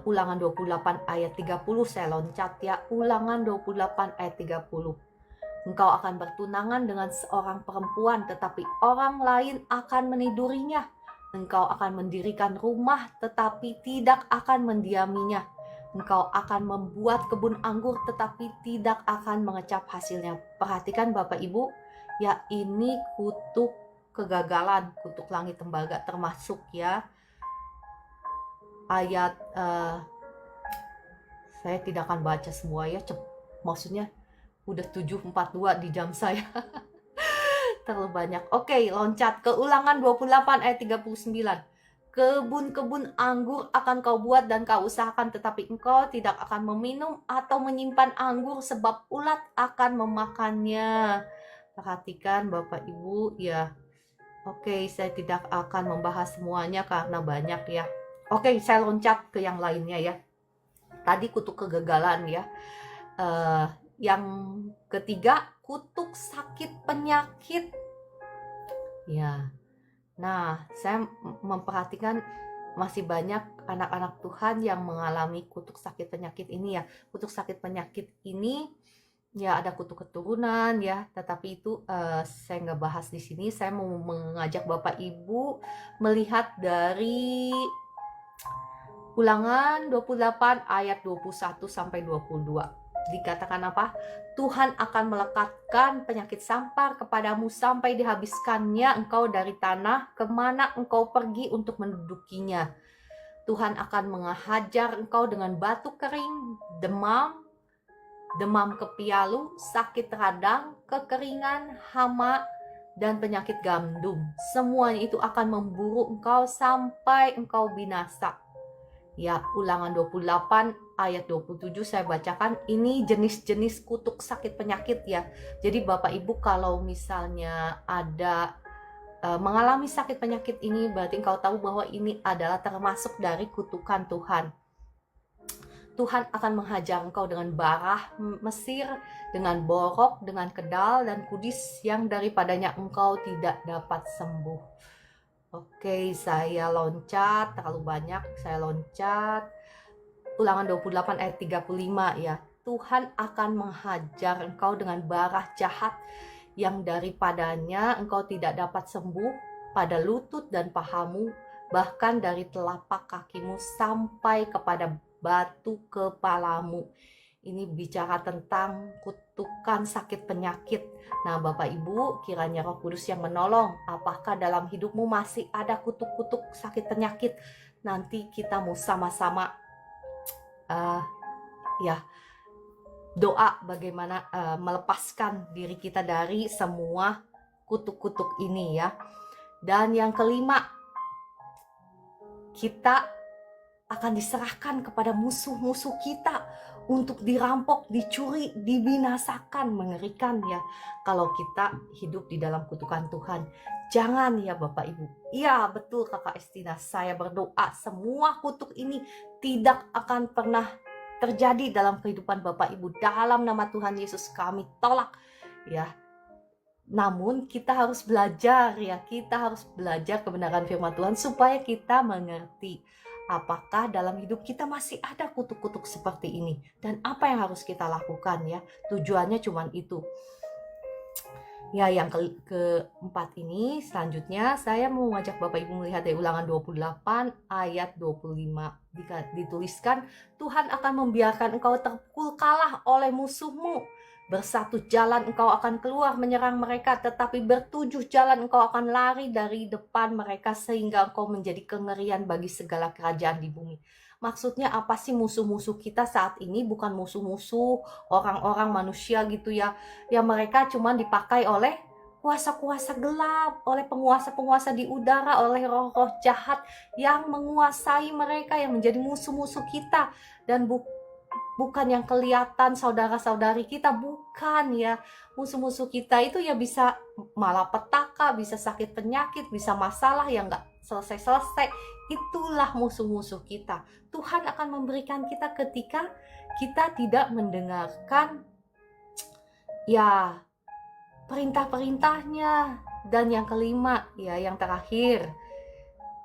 Ulangan 28 ayat 30 saya loncat ya. Ulangan 28 ayat 30. Engkau akan bertunangan dengan seorang perempuan, tetapi orang lain akan menidurinya. Engkau akan mendirikan rumah, tetapi tidak akan mendiaminya. Engkau akan membuat kebun anggur, tetapi tidak akan mengecap hasilnya. Perhatikan Bapak Ibu, ya ini kutuk kegagalan, kutuk langit tembaga termasuk ya. Ayat saya tidak akan baca semua ya, maksudnya udah 7.42 di jam saya. Terlalu banyak. Oke, loncat ke Ulangan 28 ayat 39. Kebun-kebun anggur akan kau buat dan kau usahakan, tetapi engkau tidak akan meminum atau menyimpan anggur sebab ulat akan memakannya. Perhatikan Bapak Ibu ya. Oke, saya tidak akan membahas semuanya karena banyak ya. Oke, saya loncat ke yang lainnya ya. Tadi kutuk kegagalan ya. Yang ketiga, kutuk sakit penyakit. Ya. Nah, saya memperhatikan masih banyak anak-anak Tuhan yang mengalami kutuk sakit penyakit ini ya. Kutuk sakit penyakit ini ya ada kutuk keturunan ya, tetapi itu saya nggak bahas di sini. Saya mau mengajak Bapak Ibu melihat dari Ulangan 28 ayat 21 sampai 22. Dikatakan apa? Tuhan akan melekatkan penyakit sampar kepadamu sampai dihabiskannya engkau dari tanah kemana engkau pergi untuk mendudukinya. Tuhan akan menghajar engkau dengan batu kering, demam, demam kepialu, sakit radang, kekeringan, hama, dan penyakit gandum. Semuanya itu akan memburu engkau sampai engkau binasa. Ya, Ulangan 28 ayat 27 saya bacakan. Ini jenis-jenis kutuk sakit penyakit ya. Jadi Bapak Ibu kalau misalnya ada mengalami sakit penyakit ini, berarti engkau tahu bahwa ini adalah termasuk dari kutukan Tuhan. Tuhan akan menghajar engkau dengan barah Mesir, dengan borok, dengan kedal dan kudis yang daripadanya engkau tidak dapat sembuh. Oke, saya loncat, terlalu banyak, saya loncat. Ulangan 28 ayat 35 ya. Tuhan akan menghajar engkau dengan barah jahat yang daripadanya engkau tidak dapat sembuh pada lutut dan pahamu, bahkan dari telapak kakimu sampai kepada batu kepalamu. Ini bicara tentang kutukan sakit penyakit. Nah Bapak Ibu, kiranya Roh Kudus yang menolong. Apakah dalam hidupmu masih ada kutuk-kutuk sakit penyakit? Nanti kita mau sama-sama doa bagaimana melepaskan diri kita dari semua kutuk-kutuk ini ya. Dan yang kelima, kita akan diserahkan kepada musuh-musuh kita untuk dirampok, dicuri, dibinasakan. Mengerikan ya kalau kita hidup di dalam kutukan Tuhan. Jangan ya Bapak Ibu. Iya betul Kakak Estina, saya berdoa semua kutuk ini tidak akan pernah terjadi dalam kehidupan Bapak Ibu. Dalam nama Tuhan Yesus kami tolak ya. Namun kita harus belajar ya, kita harus belajar kebenaran firman Tuhan supaya kita mengerti apakah dalam hidup kita masih ada kutuk-kutuk seperti ini dan apa yang harus kita lakukan ya. Tujuannya cuma itu. Ya, yang keempat ini selanjutnya saya mau ngajak Bapak Ibu melihat dari Ulangan 28 ayat 25. Dituliskan, Tuhan akan membiarkan engkau terpukul kalah oleh musuhmu. Bersatu jalan engkau akan keluar menyerang mereka, tetapi bertujuh jalan engkau akan lari dari depan mereka sehingga engkau menjadi kengerian bagi segala kerajaan di bumi. Maksudnya apa sih musuh-musuh kita saat ini? Bukan musuh-musuh orang-orang manusia gitu ya. Ya mereka cuma dipakai oleh kuasa-kuasa gelap, oleh penguasa-penguasa di udara, oleh roh-roh jahat yang menguasai mereka, yang menjadi musuh-musuh kita. Dan bukan yang kelihatan saudara-saudari kita, bukan ya. Musuh-musuh kita itu ya bisa malapetaka, bisa sakit penyakit, bisa masalah yang gak selesai-selesai. Itulah musuh-musuh kita. Tuhan akan memberikan kita ketika kita tidak mendengarkan ya perintah-perintahnya. Dan yang kelima ya, yang terakhir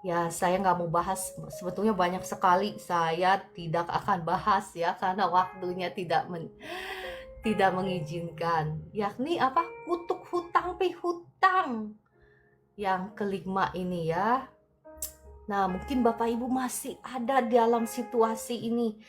ya, saya nggak mau bahas, sebetulnya banyak sekali, saya tidak akan bahas ya karena waktunya tidak mengizinkan. Yakni apa? Kutuk hutang pihutang yang kelima ini ya. Nah mungkin Bapak Ibu masih ada dalam situasi ini.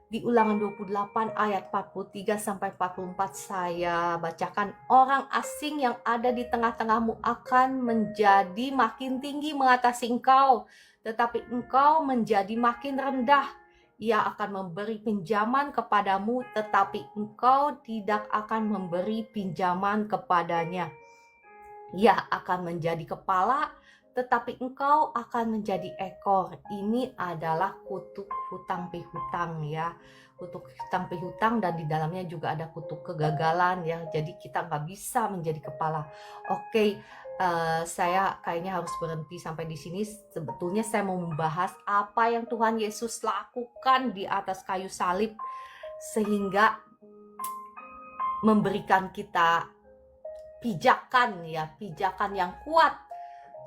Di Ulangan 28 ayat 43 sampai 44 saya bacakan, orang asing yang ada di tengah-tengahmu akan menjadi makin tinggi mengatasi engkau, tetapi engkau menjadi makin rendah. Ia akan memberi pinjaman kepadamu, tetapi engkau tidak akan memberi pinjaman kepadanya. Ia akan menjadi kepala, tetapi engkau akan menjadi ekor. Ini adalah kutuk hutang pihutang ya. Kutuk hutang pihutang, dan di dalamnya juga ada kutuk kegagalan ya. Jadi kita nggak bisa menjadi kepala. Oke, saya kayaknya harus berhenti sampai di sini. Sebetulnya saya mau membahas apa yang Tuhan Yesus lakukan di atas kayu salib sehingga memberikan kita pijakan ya, pijakan yang kuat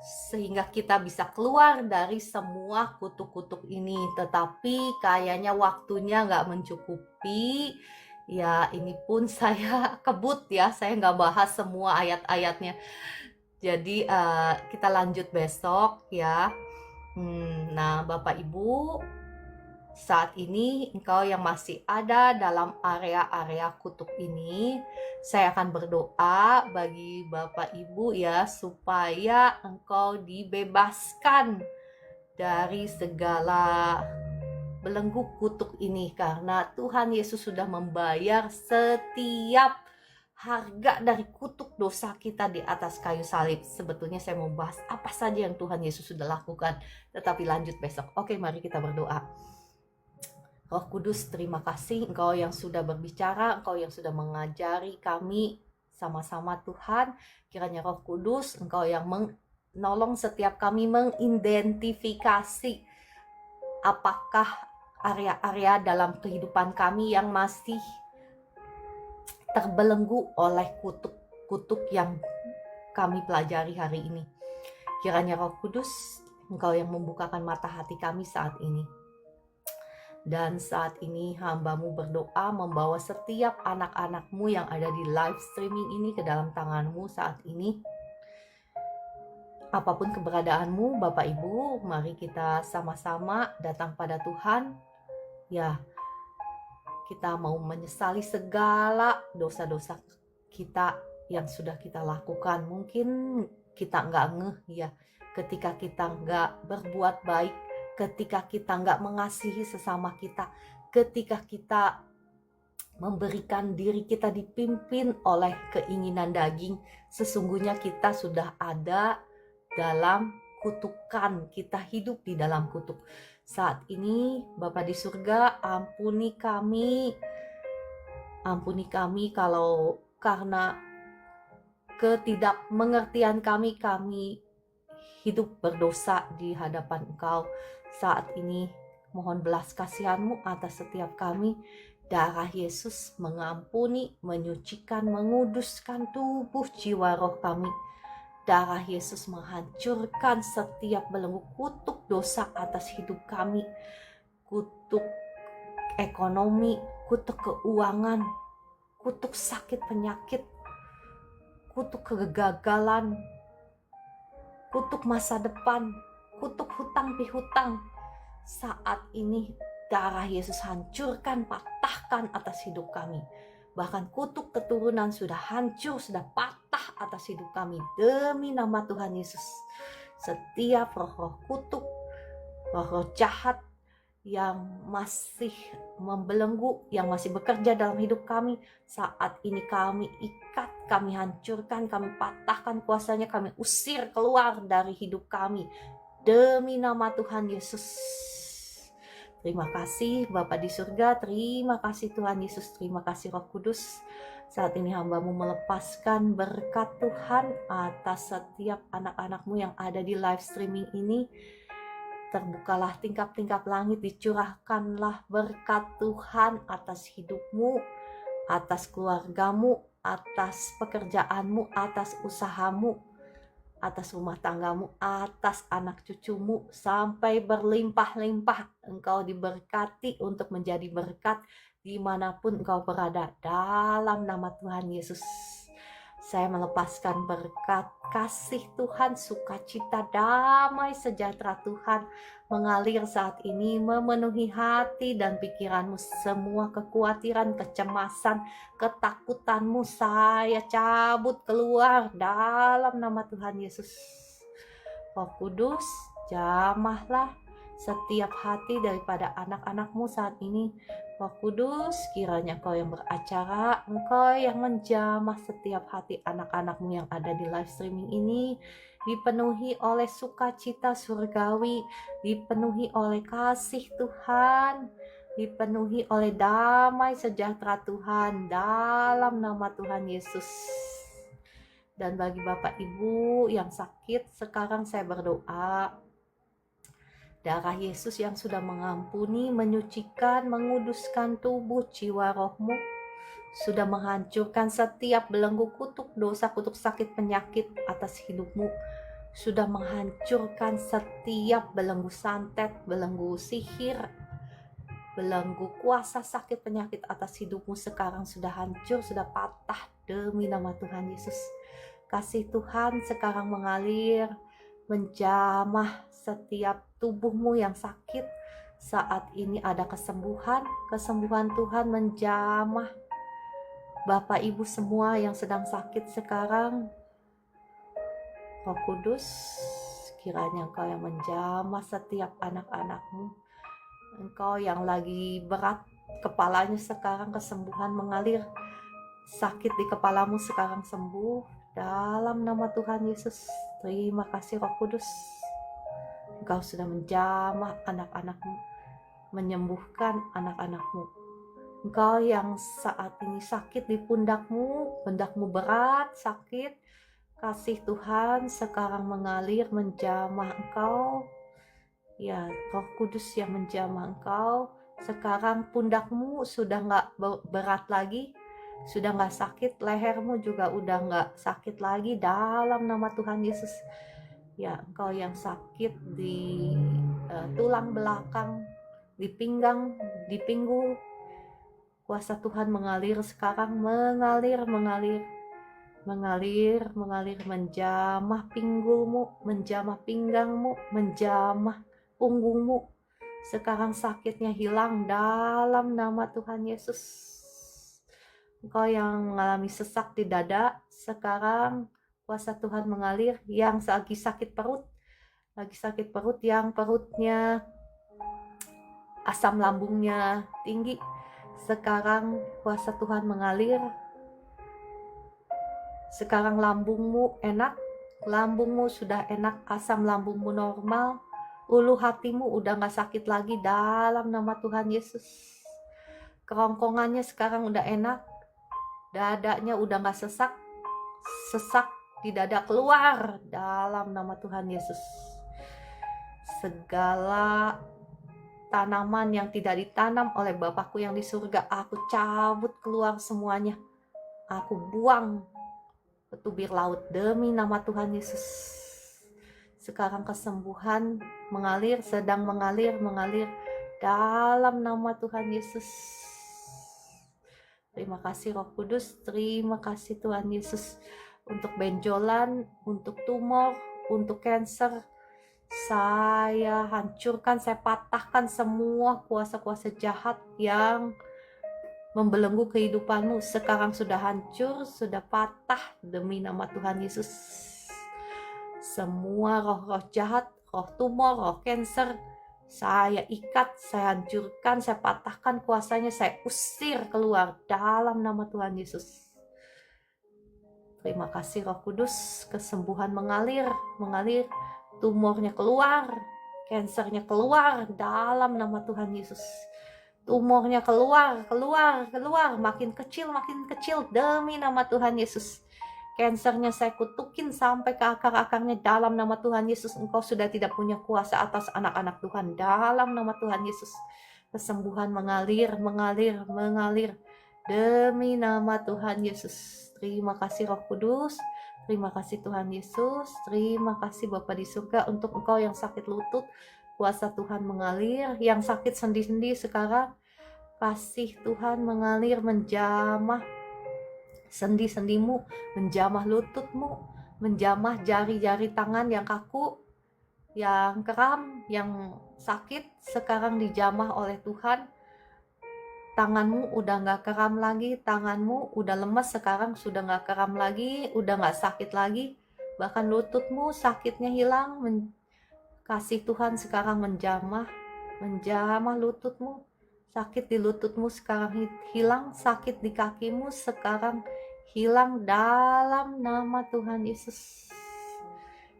sehingga kita bisa keluar dari semua kutuk-kutuk ini. Tetapi kayaknya waktunya nggak mencukupi ya, ini pun saya kebut ya, saya nggak bahas semua ayat-ayatnya. Jadi kita lanjut besok ya. Nah Bapak Ibu, saat ini engkau yang masih ada dalam area-area kutuk ini, saya akan berdoa bagi Bapak Ibu ya, supaya engkau dibebaskan dari segala belenggu kutuk ini, karena Tuhan Yesus sudah membayar setiap harga dari kutuk dosa kita di atas kayu salib. Sebetulnya saya mau bahas apa saja yang Tuhan Yesus sudah lakukan, tetapi lanjut besok. Oke, mari kita berdoa. Roh Kudus, terima kasih Engkau yang sudah berbicara, Engkau yang sudah mengajari kami sama-sama Tuhan. Kiranya Roh Kudus, Engkau yang menolong setiap kami mengidentifikasi apakah area-area dalam kehidupan kami yang masih terbelenggu oleh kutuk-kutuk yang kami pelajari hari ini. Kiranya Roh Kudus, Engkau yang membukakan mata hati kami saat ini. Dan saat ini hamba-Mu berdoa membawa setiap anak-anak-Mu yang ada di live streaming ini ke dalam tangan-Mu saat ini. Apapun keberadaanmu, Bapak Ibu, mari kita sama-sama datang pada Tuhan. Ya, kita mau menyesali segala dosa-dosa kita yang sudah kita lakukan. Mungkin kita nggak ngeh ya, ketika kita nggak berbuat baik, ketika kita nggak mengasihi sesama kita, ketika kita memberikan diri kita dipimpin oleh keinginan daging, sesungguhnya kita sudah ada dalam kutukan, kita hidup di dalam kutuk. Saat ini Bapa di surga, ampuni kami kalau karena ketidakmengertian kami hidup berdosa di hadapan Engkau. Saat ini mohon belas kasihan-Mu atas setiap kami. Darah Yesus mengampuni, menyucikan, menguduskan tubuh jiwa roh kami. Darah Yesus menghancurkan setiap belenggu kutuk dosa atas hidup kami. Kutuk ekonomi, kutuk keuangan, kutuk sakit penyakit, kutuk kegagalan, kutuk masa depan, kutuk hutang pihutang. Saat ini darah Yesus hancurkan, patahkan atas hidup kami. Bahkan kutuk keturunan sudah hancur, sudah patah atas hidup kami. Demi nama Tuhan Yesus, setiap roh-roh kutuk, roh-roh jahat yang masih membelenggu, yang masih bekerja dalam hidup kami, saat ini kami ikat, kami hancurkan, kami patahkan kuasanya, kami usir keluar dari hidup kami. Demi nama Tuhan Yesus. Terima kasih Bapa di surga, terima kasih Tuhan Yesus, terima kasih Roh Kudus. Saat ini hamba-Mu melepaskan berkat Tuhan atas setiap anak-anak-Mu yang ada di live streaming ini. Terbukalah tingkap-tingkap langit, dicurahkanlah berkat Tuhan atas hidup-Mu, atas keluarga-Mu, atas pekerjaan-Mu, atas usaha-Mu, atas rumah tanggamu, atas anak cucumu, sampai berlimpah-limpah. Engkau diberkati untuk menjadi berkat dimanapun engkau berada. Dalam nama Tuhan Yesus, saya melepaskan berkat kasih Tuhan, sukacita, damai, sejahtera Tuhan mengalir saat ini, memenuhi hati dan pikiranmu. Semua kekhawatiran, kecemasan, ketakutanmu saya cabut keluar dalam nama Tuhan Yesus. Roh Kudus, jamahlah setiap hati daripada anak-anakmu saat ini. Roh Kudus, kiranya Engkau yang beracara, Engkau yang menjamah setiap hati anak-anakmu yang ada di live streaming ini, dipenuhi oleh sukacita surgawi, dipenuhi oleh kasih Tuhan, dipenuhi oleh damai sejahtera Tuhan dalam nama Tuhan Yesus. Dan bagi Bapak Ibu yang sakit, sekarang saya berdoa, darah Yesus yang sudah mengampuni, menyucikan, menguduskan tubuh, jiwa, rohmu, sudah menghancurkan setiap belenggu kutuk dosa, kutuk sakit penyakit atas hidupmu, sudah menghancurkan setiap belenggu santet, belenggu sihir, belenggu kuasa sakit penyakit atas hidupmu. Sekarang sudah hancur, sudah patah demi nama Tuhan Yesus. Kasih Tuhan sekarang mengalir, menjamah setiap tubuhmu yang sakit. Saat ini ada kesembuhan Tuhan menjamah Bapak Ibu semua yang sedang sakit sekarang. Roh Kudus, kiranya Engkau yang menjamah setiap anak-anakmu Engkau yang lagi berat kepalanya sekarang kesembuhan mengalir. Sakit di kepalamu sekarang sembuh. Dalam nama Tuhan Yesus. Terima kasih Roh Kudus. Engkau sudah menjamah anak-anakmu. Menyembuhkan anak-anakmu. Engkau yang saat ini sakit di pundakmu berat, sakit. Kasih Tuhan sekarang mengalir menjamah engkau. Ya, Roh Kudus yang menjamah engkau. Sekarang pundakmu sudah gak berat lagi, sudah gak sakit, lehermu juga udah gak sakit lagi dalam nama Tuhan Yesus. Ya, engkau yang sakit di tulang belakang, di pinggang, di pinggul, kuasa Tuhan mengalir sekarang, mengalir, menjamah pinggulmu, menjamah pinggangmu, menjamah punggungmu. Sekarang sakitnya hilang dalam nama Tuhan Yesus. Engkau yang mengalami sesak di dada, sekarang kuasa Tuhan mengalir. Yang lagi sakit perut, yang perutnya asam lambungnya tinggi, sekarang kuasa Tuhan mengalir. Sekarang lambungmu enak, lambungmu sudah enak, asam lambungmu normal, ulu hatimu udah gak sakit lagi dalam nama Tuhan Yesus. Kerongkongannya sekarang udah enak, dadanya udah gak sesak di dada keluar dalam nama Tuhan Yesus. Segala tanaman yang tidak ditanam oleh Bapakku yang di surga, aku cabut keluar semuanya. Aku buang ke tubir laut demi nama Tuhan Yesus. Sekarang kesembuhan mengalir, sedang mengalir dalam nama Tuhan Yesus. Terima kasih Roh Kudus, terima kasih Tuhan Yesus untuk benjolan, untuk tumor, untuk kanker. Saya hancurkan, saya patahkan semua kuasa-kuasa jahat yang membelenggu kehidupanmu. Sekarang sudah hancur, sudah patah demi nama Tuhan Yesus. Semua roh-roh jahat, roh tumor, roh kanker, saya ikat, saya hancurkan, saya patahkan kuasanya, saya usir keluar dalam nama Tuhan Yesus. Terima kasih Roh Kudus, kesembuhan mengalir, tumornya keluar, kankernya keluar dalam nama Tuhan Yesus. Tumornya keluar, makin kecil demi nama Tuhan Yesus. Kankernya saya kutukin sampai ke akar-akarnya dalam nama Tuhan Yesus. Engkau sudah tidak punya kuasa atas anak-anak Tuhan dalam nama Tuhan Yesus. Kesembuhan mengalir demi nama Tuhan Yesus. Terima kasih Roh Kudus, terima kasih Tuhan Yesus, terima kasih Bapa di surga untuk engkau yang sakit lutut. Kuasa Tuhan mengalir, yang sakit sendi-sendi sekarang kasih Tuhan mengalir menjamah sendi-sendimu, menjamah lututmu, menjamah jari-jari tangan yang kaku, yang kram, yang sakit, sekarang dijamah oleh Tuhan. Tanganmu udah gak kram lagi, tanganmu udah lemes, sekarang sudah gak kram lagi, udah gak sakit lagi. Bahkan lututmu sakitnya hilang, kasih Tuhan sekarang menjamah lututmu. Sakit di lututmu sekarang hilang, sakit di kakimu sekarang hilang dalam nama Tuhan Yesus.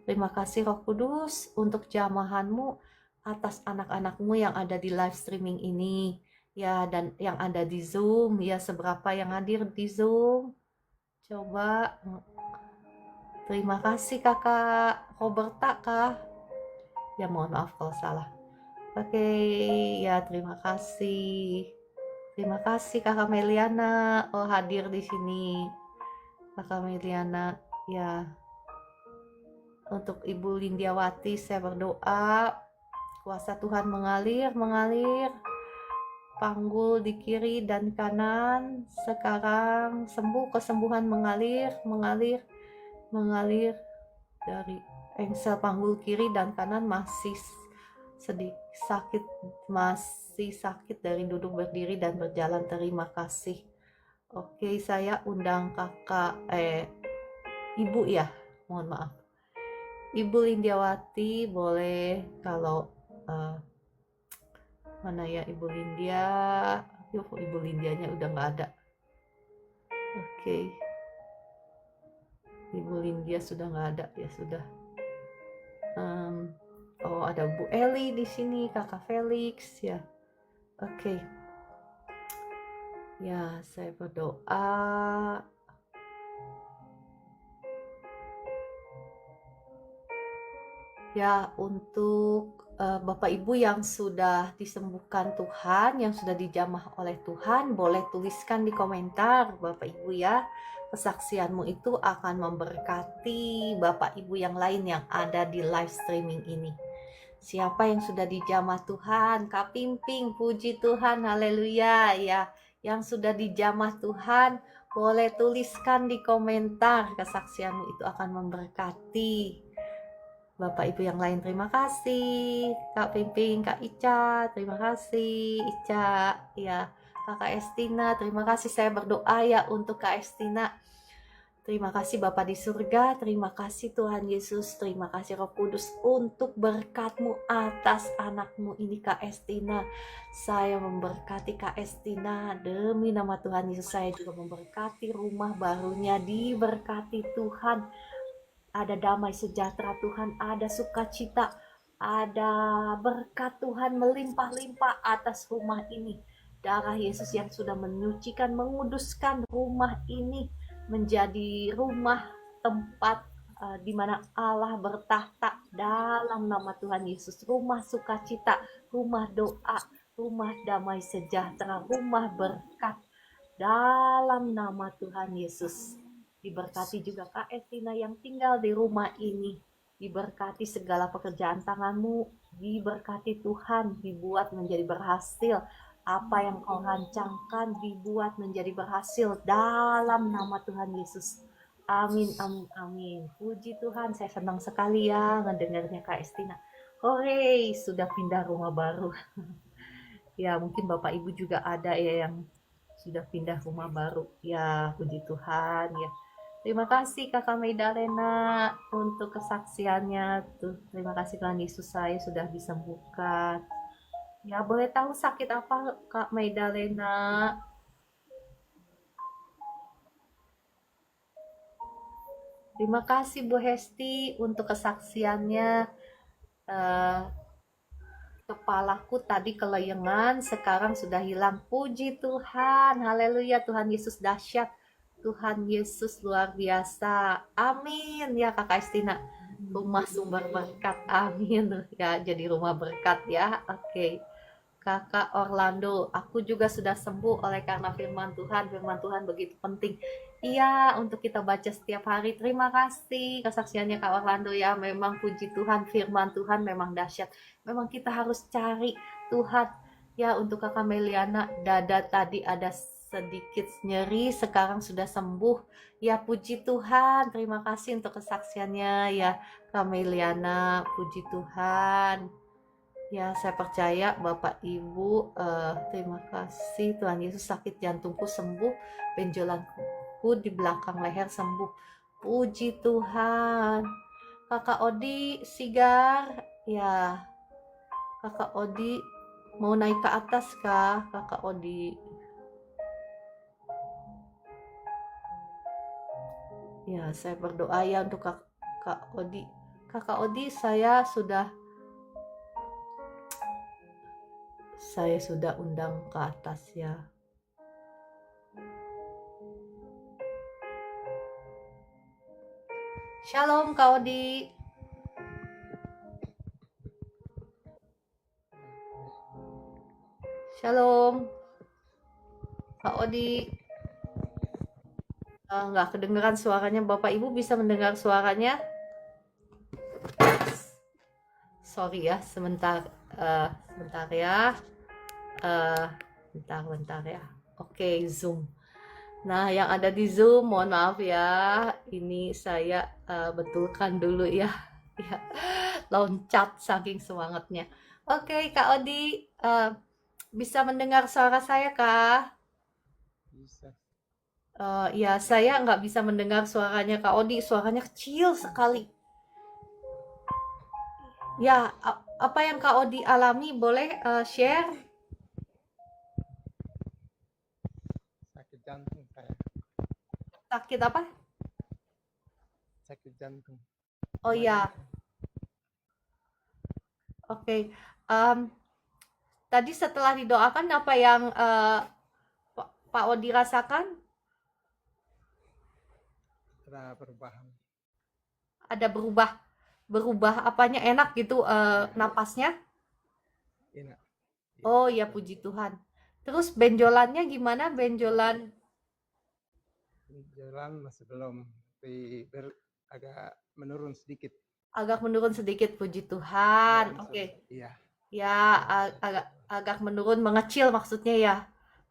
Terima kasih Roh Kudus untuk jamahanmu atas anak-anakmu yang ada di live streaming ini. Ya, dan yang ada di Zoom, ya seberapa yang hadir di Zoom. Coba, terima kasih Kakak Roberta kah? Ya mohon maaf kalau salah. Oke, ya terima kasih. Terima kasih Kakak Meliana, hadir di sini. Kakak Meliana, ya. Untuk Ibu Lindiawati saya berdoa, kuasa Tuhan mengalir. Panggul di kiri dan kanan sekarang sembuh, kesembuhan mengalir dari engsel panggul kiri dan kanan masih sakit dari duduk berdiri dan berjalan. Terima kasih. Oke, saya undang kakak ibu ya, mohon maaf, Ibu Lindiawati boleh kalau Mana ya Ibu Lindia? Yuh, Ibu Lindianya udah nggak ada. Oke. Ibu Lindia sudah nggak ada, ya sudah. Oh, ada Bu Eli di sini, Kakak Felix ya. Oke. Ya, saya berdoa. Ya, untuk Bapak Ibu yang sudah disembuhkan Tuhan, yang sudah dijamah oleh Tuhan, boleh tuliskan di komentar Bapak Ibu ya. Kesaksianmu itu akan memberkati Bapak Ibu yang lain yang ada di live streaming ini. Siapa yang sudah dijamah Tuhan? Kak Pimping, puji Tuhan, haleluya ya. Yang sudah dijamah Tuhan, boleh tuliskan di komentar. Kesaksianmu itu akan memberkati Bapak Ibu yang lain. Terima kasih Kak Pimping, Kak Ica, terima kasih Ica ya. Kakak Estina, terima kasih. Saya berdoa ya untuk Kak Estina. Terima kasih Bapa di surga, terima kasih Tuhan Yesus, terima kasih Roh Kudus untuk berkat-Mu atas anak-Mu ini Kak Estina. Saya memberkati Kak Estina, demi nama Tuhan Yesus saya juga memberkati rumah barunya, diberkati Tuhan. Ada damai sejahtera Tuhan, ada sukacita, ada berkat Tuhan melimpah-limpah atas rumah ini. Darah Yesus yang sudah menyucikan, menguduskan rumah ini menjadi rumah tempat di mana Allah bertahta dalam nama Tuhan Yesus. Rumah sukacita, rumah doa, rumah damai sejahtera, rumah berkat dalam nama Tuhan Yesus. Diberkati juga Kak Estina yang tinggal di rumah ini. Diberkati segala pekerjaan tanganmu, diberkati Tuhan, dibuat menjadi berhasil. Apa yang kau rancangkan dibuat menjadi berhasil dalam nama Tuhan Yesus. Amin, amin, amin. Puji Tuhan, saya senang sekali ya mendengarnya Kak Estina. Hore, sudah pindah rumah baru. Ya, mungkin Bapak Ibu juga ada ya yang sudah pindah rumah baru. Ya, puji Tuhan ya. Terima kasih Kakak Maidalena untuk kesaksiannya. Tuh, terima kasih Tuhan Yesus saya sudah disembuhkan. Ya, boleh tahu sakit apa Kak Maidalena? Terima kasih Bu Hesti untuk kesaksiannya. Kepalaku tadi kelayangan, sekarang sudah hilang. Puji Tuhan, haleluya, Tuhan Yesus dahsyat. Tuhan Yesus luar biasa. Amin ya Kakak Estina. Rumah sumber berkat. Amin ya, jadi rumah berkat ya. Oke. Kakak Orlando, aku juga sudah sembuh oleh karena firman Tuhan. Firman Tuhan begitu penting. Iya, untuk kita baca setiap hari. Terima kasih kesaksiannya Kak Orlando ya. Memang puji Tuhan, firman Tuhan memang dahsyat. Memang kita harus cari Tuhan. Ya, untuk Kakak Meliana, dada tadi ada sedikit nyeri, sekarang sudah sembuh. Ya, puji Tuhan. Terima kasih untuk kesaksiannya ya Kak Meliana. Puji Tuhan. Ya, saya percaya Bapak Ibu, terima kasih Tuhan Yesus, sakit jantungku sembuh, benjolanku di belakang leher sembuh. Puji Tuhan. Kakak Odi Sigar, ya. Kakak Odi mau naik ke atas kah? Kakak Odi. Ya, saya berdoa ya untuk Kakak Odi. Kakak Odi, saya sudah undang ke atas ya. Shalom Kak Odi. Shalom Kak Odi. Nggak kedengeran suaranya. Bapak Ibu bisa mendengar suaranya? Sorry ya, sebentar ya. Bentar ya. Oke, Zoom. Nah, yang ada di Zoom, mohon maaf ya. Ini saya betulkan dulu ya. Ya, loncat saking semangatnya. Oke, Kak Odi, bisa mendengar suara saya kah? Bisa. Ya, saya nggak bisa mendengar suaranya Kak Odi. Suaranya kecil sekali. Ya, apa yang Kak Odi alami boleh share? sakit apa? Sakit jantung. Oh ya, oke. Tadi setelah didoakan apa yang Pak Odi rasakan? Ada perubahan. Ada berubah apanya, enak gitu napasnya? Enak. Oh ya, puji Tuhan. Terus benjolannya gimana? Benjolan Jalan masih belum, tapi agak menurun sedikit. agak menurun sedikit, puji Tuhan. Oke. Iya. Ya, agak menurun, mengecil maksudnya ya,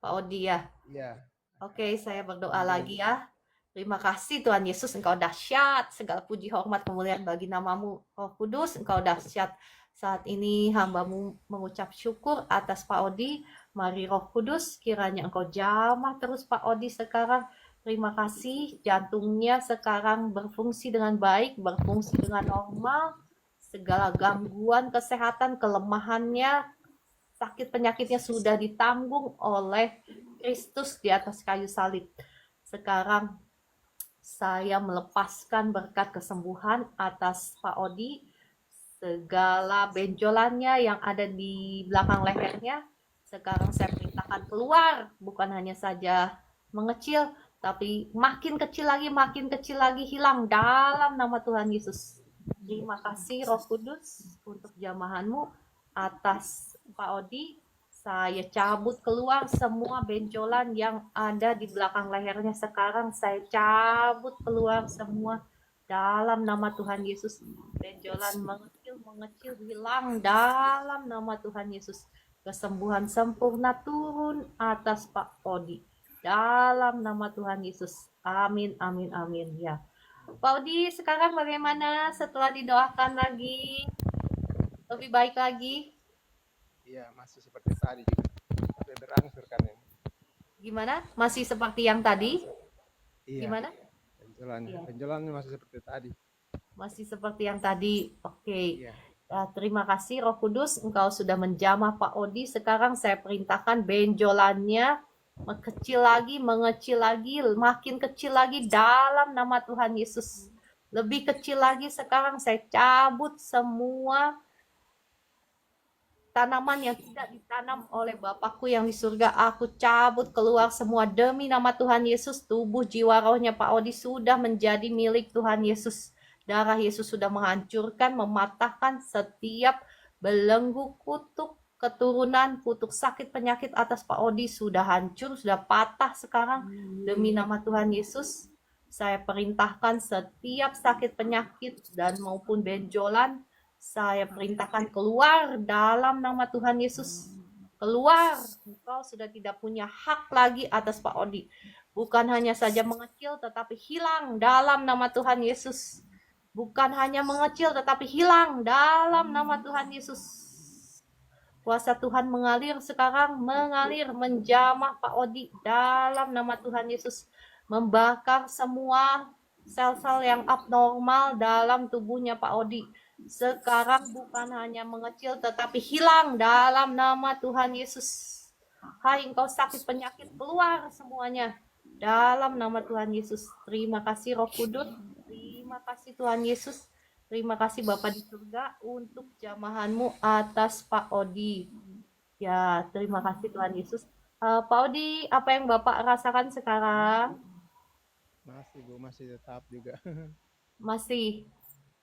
Pak Odi ya. Iya. Oke, saya berdoa lagi ya. Terima kasih Tuhan Yesus, Engkau dahsyat. Segala puji, hormat, kemuliaan bagi namamu, Roh Kudus, Engkau dahsyat. Saat ini hambamu mengucap syukur atas Pak Odi. Mari Roh Kudus, kiranya Engkau jamah terus Pak Odi sekarang. Terima kasih, jantungnya sekarang berfungsi dengan baik, berfungsi dengan normal. Segala gangguan kesehatan, kelemahannya, sakit penyakitnya sudah ditanggung oleh Kristus di atas kayu salib. Sekarang saya melepaskan berkat kesembuhan atas Pak Odi. Segala benjolannya yang ada di belakang lehernya, sekarang saya perintahkan keluar. Bukan hanya saja mengecil, tapi makin kecil lagi, hilang dalam nama Tuhan Yesus. Terima kasih Roh Kudus untuk jamahanmu atas Pak Odi. Saya cabut keluar semua benjolan yang ada di belakang lehernya. Sekarang saya cabut keluar semua dalam nama Tuhan Yesus. Benjolan mengecil hilang dalam nama Tuhan Yesus. Kesembuhan sempurna turun atas Pak Odi dalam nama Tuhan Yesus. Amin, amin, amin ya. Pak Odi, sekarang bagaimana setelah didoakan lagi? Lebih baik lagi? Iya, masih seperti tadi juga. Tapi berangsur kan ini. Gimana? Masih seperti yang tadi? Iya. Gimana? Benjolannya masih seperti tadi. Masih seperti yang tadi. Oke. Iya. Terima kasih Roh Kudus, Engkau sudah menjamah Pak Odi. Sekarang saya perintahkan benjolannya mengecil lagi, makin kecil lagi dalam nama Tuhan Yesus. Lebih kecil lagi sekarang saya cabut semua tanaman yang tidak ditanam oleh Bapakku yang di surga. Aku cabut keluar semua demi nama Tuhan Yesus. Tubuh, jiwa, rohnya Pak Odi sudah menjadi milik Tuhan Yesus. Darah Yesus sudah menghancurkan, mematahkan setiap belenggu, kutuk, keturunan, kutuk sakit penyakit atas Pak Odi sudah hancur, sudah patah sekarang. Demi nama Tuhan Yesus, saya perintahkan setiap sakit penyakit dan maupun benjolan, saya perintahkan keluar dalam nama Tuhan Yesus. Keluar, engkau sudah tidak punya hak lagi atas Pak Odi. Bukan hanya saja mengecil, tetapi hilang dalam nama Tuhan Yesus. Bukan hanya mengecil, tetapi hilang dalam nama Tuhan Yesus. Kuasa Tuhan mengalir sekarang, menjamah Pak Odi dalam nama Tuhan Yesus. Membakar semua sel-sel yang abnormal dalam tubuhnya Pak Odi. Sekarang bukan hanya mengecil, tetapi hilang dalam nama Tuhan Yesus. Hai engkau sakit penyakit, keluar semuanya dalam nama Tuhan Yesus. Terima kasih Roh Kudus. Terima kasih Tuhan Yesus. Terima kasih Bapa di surga untuk jamahanmu atas Pak Odi. Ya, terima kasih Tuhan Yesus. Pak Odi, apa yang Bapak rasakan sekarang? Masih Bu, masih tetap juga. Masih.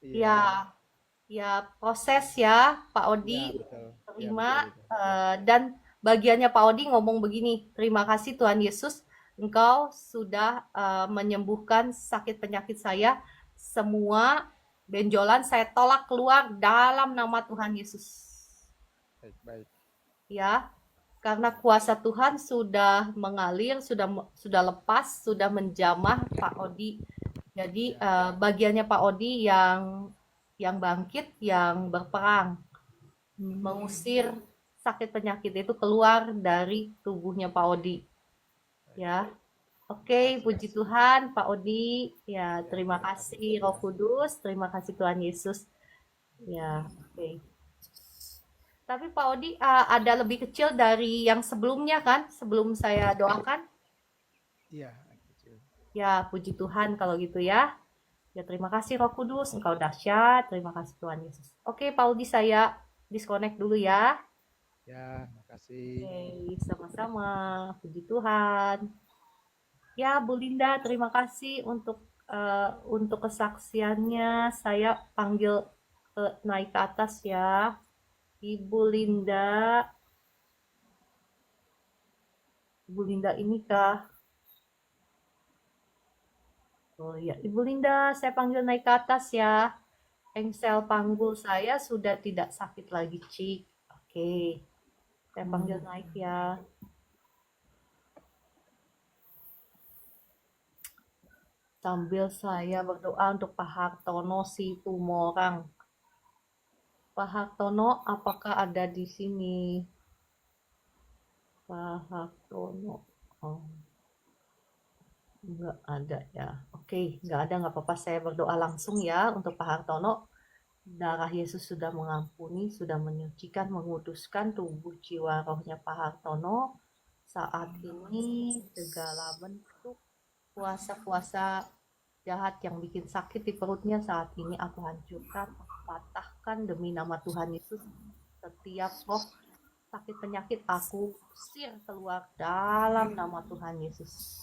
Iya. Ya proses ya Pak Odi. Ya, betul. Terima. Ya, betul. Dan bagiannya Pak Odi ngomong begini, terima kasih Tuhan Yesus, Engkau sudah menyembuhkan sakit penyakit saya. Semua benjolan saya tolak keluar dalam nama Tuhan Yesus. Baik. Ya, karena kuasa Tuhan sudah mengalir, sudah lepas, sudah menjamah Pak Odi. Jadi bagiannya Pak Odi yang bangkit, yang berperang, mengusir sakit penyakit itu keluar dari tubuhnya Pak Odi. Ya. Oke, puji Tuhan Pak Odi. Ya, terima kasih Roh Kudus, terima kasih Tuhan Yesus. Ya, oke. Tapi Pak Odi ada lebih kecil dari yang sebelumnya kan? Sebelum saya doakan? Iya, kecil. Ya, puji Tuhan kalau gitu ya. Ya, terima kasih Roh Kudus, Engkau dahsyat. Terima kasih Tuhan Yesus. Oke, Paudi, saya disconnect dulu ya. Ya, makasih. Oke, sama-sama. Puji Tuhan. Ya, Bu Linda, terima kasih untuk kesaksiannya. Saya panggil naik ke atas ya. Ibu Linda. Ibu Linda ini kah? Oh iya, Ibu Linda, saya panggil naik ke atas ya. Engsel panggul saya sudah tidak sakit lagi, Cik. Oke, saya panggil naik ya. Sambil saya berdoa untuk Pak Hartono si Tumorang. Pak Hartono, apakah ada di sini? Pak Hartono. Oh, enggak ada ya. Oke, enggak ada, enggak apa-apa. Saya berdoa langsung ya untuk Pak Hartono. Darah Yesus sudah mengampuni, sudah menyucikan, menguduskan tubuh jiwa rohnya Pak Hartono. Saat ini segala bentuk kuasa-kuasa jahat yang bikin sakit di perutnya saat ini aku hancurkan, aku patahkan demi nama Tuhan Yesus. Setiap roh sakit penyakit aku usir keluar dalam nama Tuhan Yesus.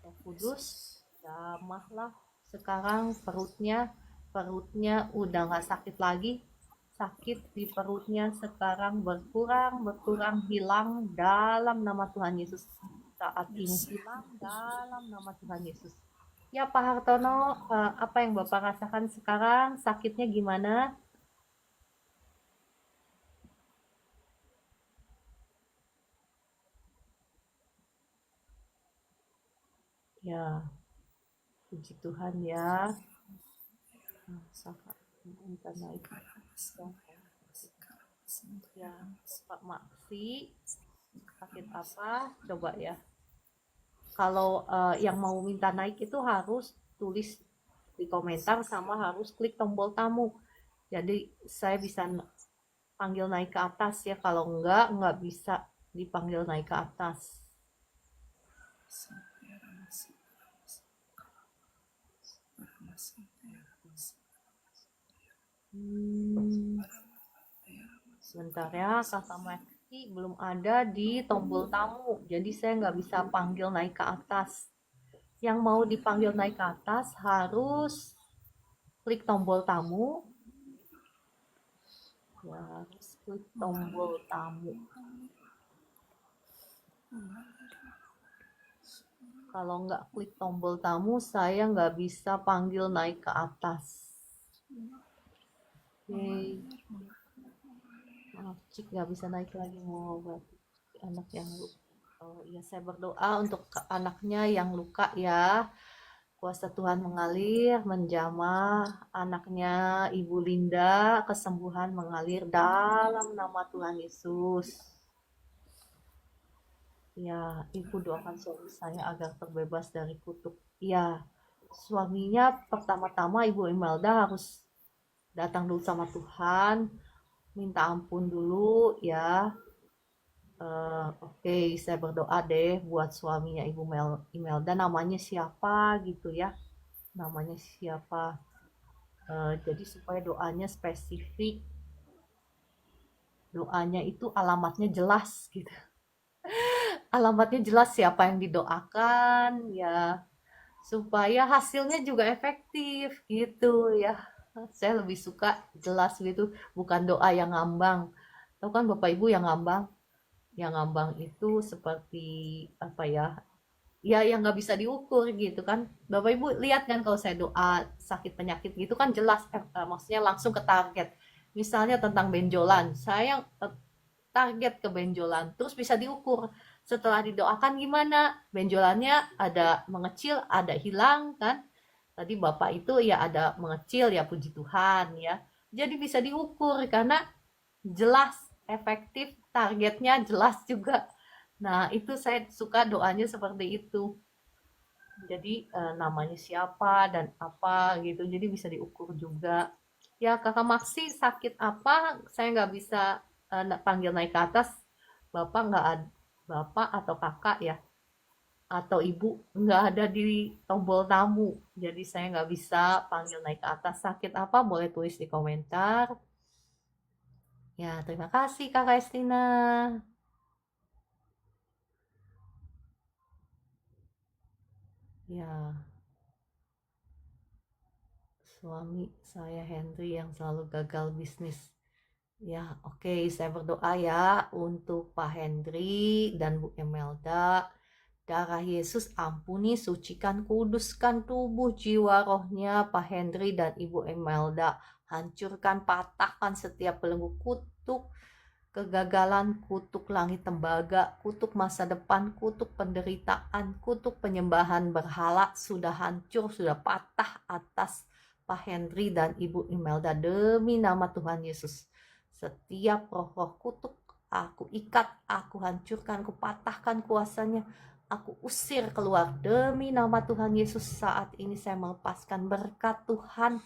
Roh Kudus, jamahlah sekarang perutnya udah nggak sakit lagi. Sakit di perutnya sekarang berkurang, hilang dalam nama Tuhan Yesus. Saat ini hilang dalam nama Tuhan Yesus. Ya Pak Hartono, apa yang Bapak rasakan sekarang? Sakitnya gimana? Ya, puji Tuhan ya. Minta naik. Ya, Pak Maksi, sakit apa? Coba ya. Kalau yang mau minta naik itu harus tulis di komentar sama harus klik tombol tamu. Jadi saya bisa panggil naik ke atas ya. Kalau enggak bisa dipanggil naik ke atas. Sebentar ya, Kakak Maxi belum ada di tombol tamu. Jadi saya nggak bisa panggil naik ke atas. Yang mau dipanggil naik ke atas harus klik tombol tamu. Ya, harus klik tombol tamu. Kalau nggak klik tombol tamu, saya nggak bisa panggil naik ke atas. Oke. Maaf, Cik nggak bisa naik lagi mau buat anak yang luka. Oh iya, saya berdoa untuk anaknya yang luka ya. Kuasa Tuhan mengalir, menjamah anaknya Ibu Linda, kesembuhan mengalir dalam nama Tuhan Yesus. Ya, Ibu doakan suami saya agar terbebas dari kutuk. Ya, suaminya pertama-tama Ibu Imelda harus datang dulu sama Tuhan, minta ampun dulu ya. Oke, saya berdoa deh buat suaminya Ibu Imelda, namanya siapa gitu ya, namanya siapa. Jadi supaya doanya spesifik, doanya itu alamatnya jelas gitu. Alamatnya jelas siapa yang didoakan ya, supaya hasilnya juga efektif gitu ya. Saya lebih suka jelas gitu, bukan doa yang ngambang. Tahu kan Bapak Ibu yang ngambang? Yang ngambang itu seperti apa ya? Ya yang nggak bisa diukur gitu kan. Bapak Ibu lihat kan kalau saya doa sakit penyakit gitu kan jelas, maksudnya langsung ke target. Misalnya tentang benjolan, saya target ke benjolan, terus bisa diukur. Setelah didoakan gimana? Benjolannya ada mengecil, ada hilang kan? Tadi Bapak itu ya ada mengecil ya, puji Tuhan ya. Jadi bisa diukur karena jelas, efektif, targetnya jelas juga. Nah, itu saya suka doanya seperti itu. Jadi namanya siapa dan apa gitu, jadi bisa diukur juga. Ya Kakak Maksi sakit apa? Saya nggak bisa panggil naik ke atas. Bapak nggak ada, Bapak atau Kakak ya? atau ibu nggak ada di tombol tamu, jadi saya nggak bisa panggil naik ke atas. Sakit apa boleh tulis di komentar. Ya, terima kasih Kakak Estina. Ya, suami saya Henry yang selalu gagal bisnis. Ya, oke, saya berdoa ya untuk Pak Henry dan Bu Emelda. Darah Yesus ampuni, sucikan, kuduskan tubuh, jiwa, rohnya Pak Henry dan Ibu Emelda. Hancurkan, patahkan setiap belenggu kutuk kegagalan, kutuk langit tembaga, kutuk masa depan, kutuk penderitaan, kutuk penyembahan berhala sudah hancur, sudah patah atas Pak Henry dan Ibu Imelda demi nama Tuhan Yesus. Setiap roh-roh kutuk aku ikat, aku hancurkan, aku patahkan kuasanya, aku usir keluar demi nama Tuhan Yesus. Saat ini saya melepaskan berkat Tuhan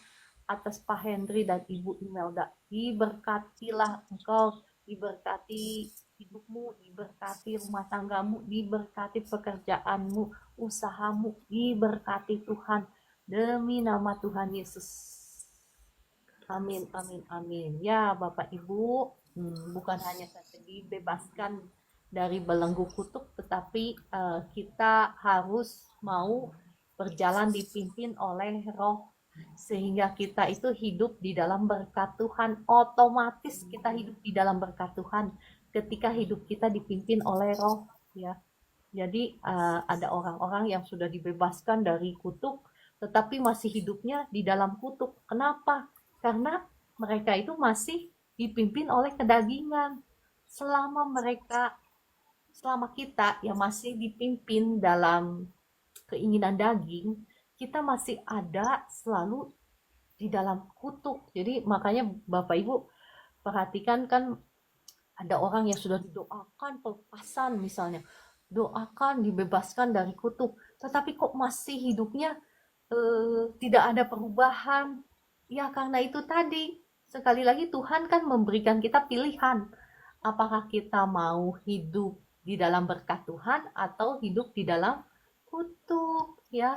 atas Pak Henry dan Ibu Imelda. Diberkatilah engkau, diberkati hidupmu, diberkati rumah tanggamu, diberkati pekerjaanmu, usahamu, diberkati Tuhan demi nama Tuhan Yesus. Amin, amin, amin. Ya Bapak Ibu, bukan hanya saja dibebaskan dari belenggu kutuk, tetapi kita harus mau berjalan dipimpin oleh roh, sehingga kita itu hidup di dalam berkat Tuhan. Otomatis kita hidup di dalam berkat Tuhan ketika hidup kita dipimpin oleh roh, ya. Jadi ada orang-orang yang sudah dibebaskan dari kutuk tetapi masih hidupnya di dalam kutuk. Kenapa? Karena mereka itu masih dipimpin oleh kedagingan. Selama kita yang masih dipimpin dalam keinginan daging, kita masih ada selalu di dalam kutuk. Jadi makanya Bapak Ibu perhatikan, kan ada orang yang sudah didoakan pelepasan misalnya, doakan dibebaskan dari kutuk, tetapi kok masih hidupnya tidak ada perubahan. Ya karena itu tadi, sekali lagi Tuhan kan memberikan kita pilihan, apakah kita mau hidup di dalam berkat Tuhan atau hidup di dalam kutuk, ya.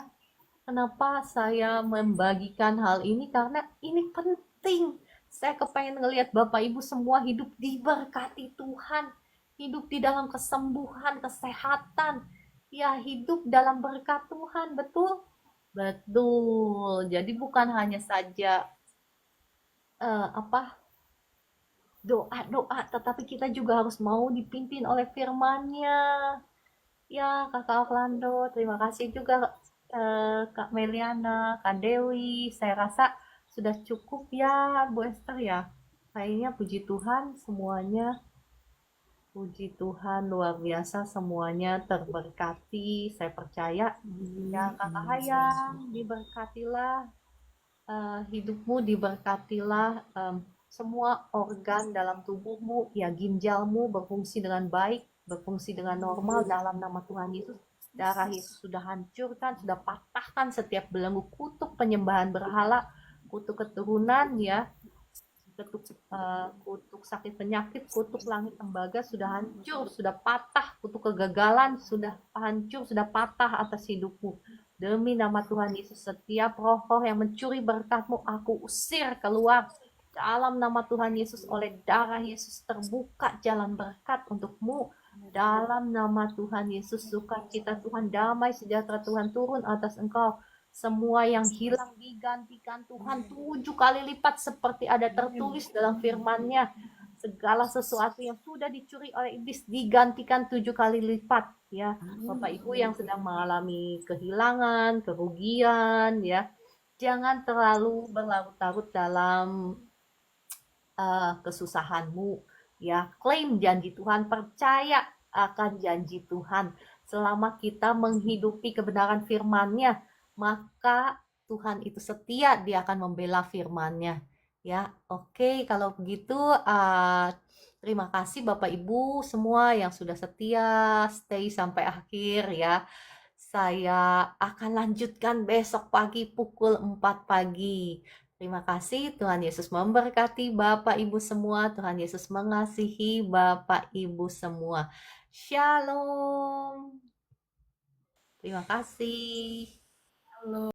Kenapa saya membagikan hal ini? Karena ini penting. Saya kepengen ngelihat Bapak Ibu semua hidup diberkati Tuhan. Hidup di dalam kesembuhan, kesehatan. Ya, hidup dalam berkat Tuhan. Betul? Betul. Jadi bukan hanya saja doa-doa, tetapi kita juga harus mau dipimpin oleh firman-Nya. Ya, Kakak Orlando, terima kasih juga Kak Meliana, Kak Dewi. Saya rasa sudah cukup ya, Bu Esther ya. Kayaknya puji Tuhan semuanya. Puji Tuhan luar biasa, semuanya terberkati. Saya percaya ya Kakak Hayang, diberkatilah hidupmu, diberkatilah semua organ dalam tubuhmu, ya ginjalmu berfungsi dengan baik, berfungsi dengan normal dalam nama Tuhan Yesus. Darah Yesus sudah hancurkan, sudah patahkan setiap belenggu kutuk penyembahan berhala, kutuk keturunan, ya, kutuk sakit penyakit, kutuk langit tembaga sudah hancur, sudah patah, kutuk kegagalan sudah hancur, sudah patah atas hidupmu. Demi nama Tuhan Yesus, setiap roh-roh yang mencuri berkatmu, aku usir keluar. Dalam nama Tuhan Yesus, oleh darah Yesus terbuka jalan berkat untukmu. Dalam nama Tuhan Yesus, sukacita Tuhan, damai sejahtera Tuhan turun atas engkau. Semua yang hilang digantikan Tuhan 7 kali lipat, seperti ada tertulis dalam firman-Nya. Segala sesuatu yang sudah dicuri oleh iblis digantikan 7 kali lipat, ya. Bapak Ibu yang sedang mengalami kehilangan, kerugian, ya, jangan terlalu berlarut-larut dalam kesusahanmu, ya. Klaim janji Tuhan, percaya akan janji Tuhan. Selama kita menghidupi kebenaran firman-Nya, maka Tuhan itu setia, dia akan membela firman-Nya, ya. Oke, kalau begitu terima kasih Bapak Ibu semua yang sudah setia stay sampai akhir, ya. Saya akan lanjutkan besok pagi pukul 4 pagi. Terima kasih, Tuhan Yesus memberkati Bapak Ibu semua. Tuhan Yesus mengasihi Bapak Ibu semua. Shalom. Terima kasih. Halo.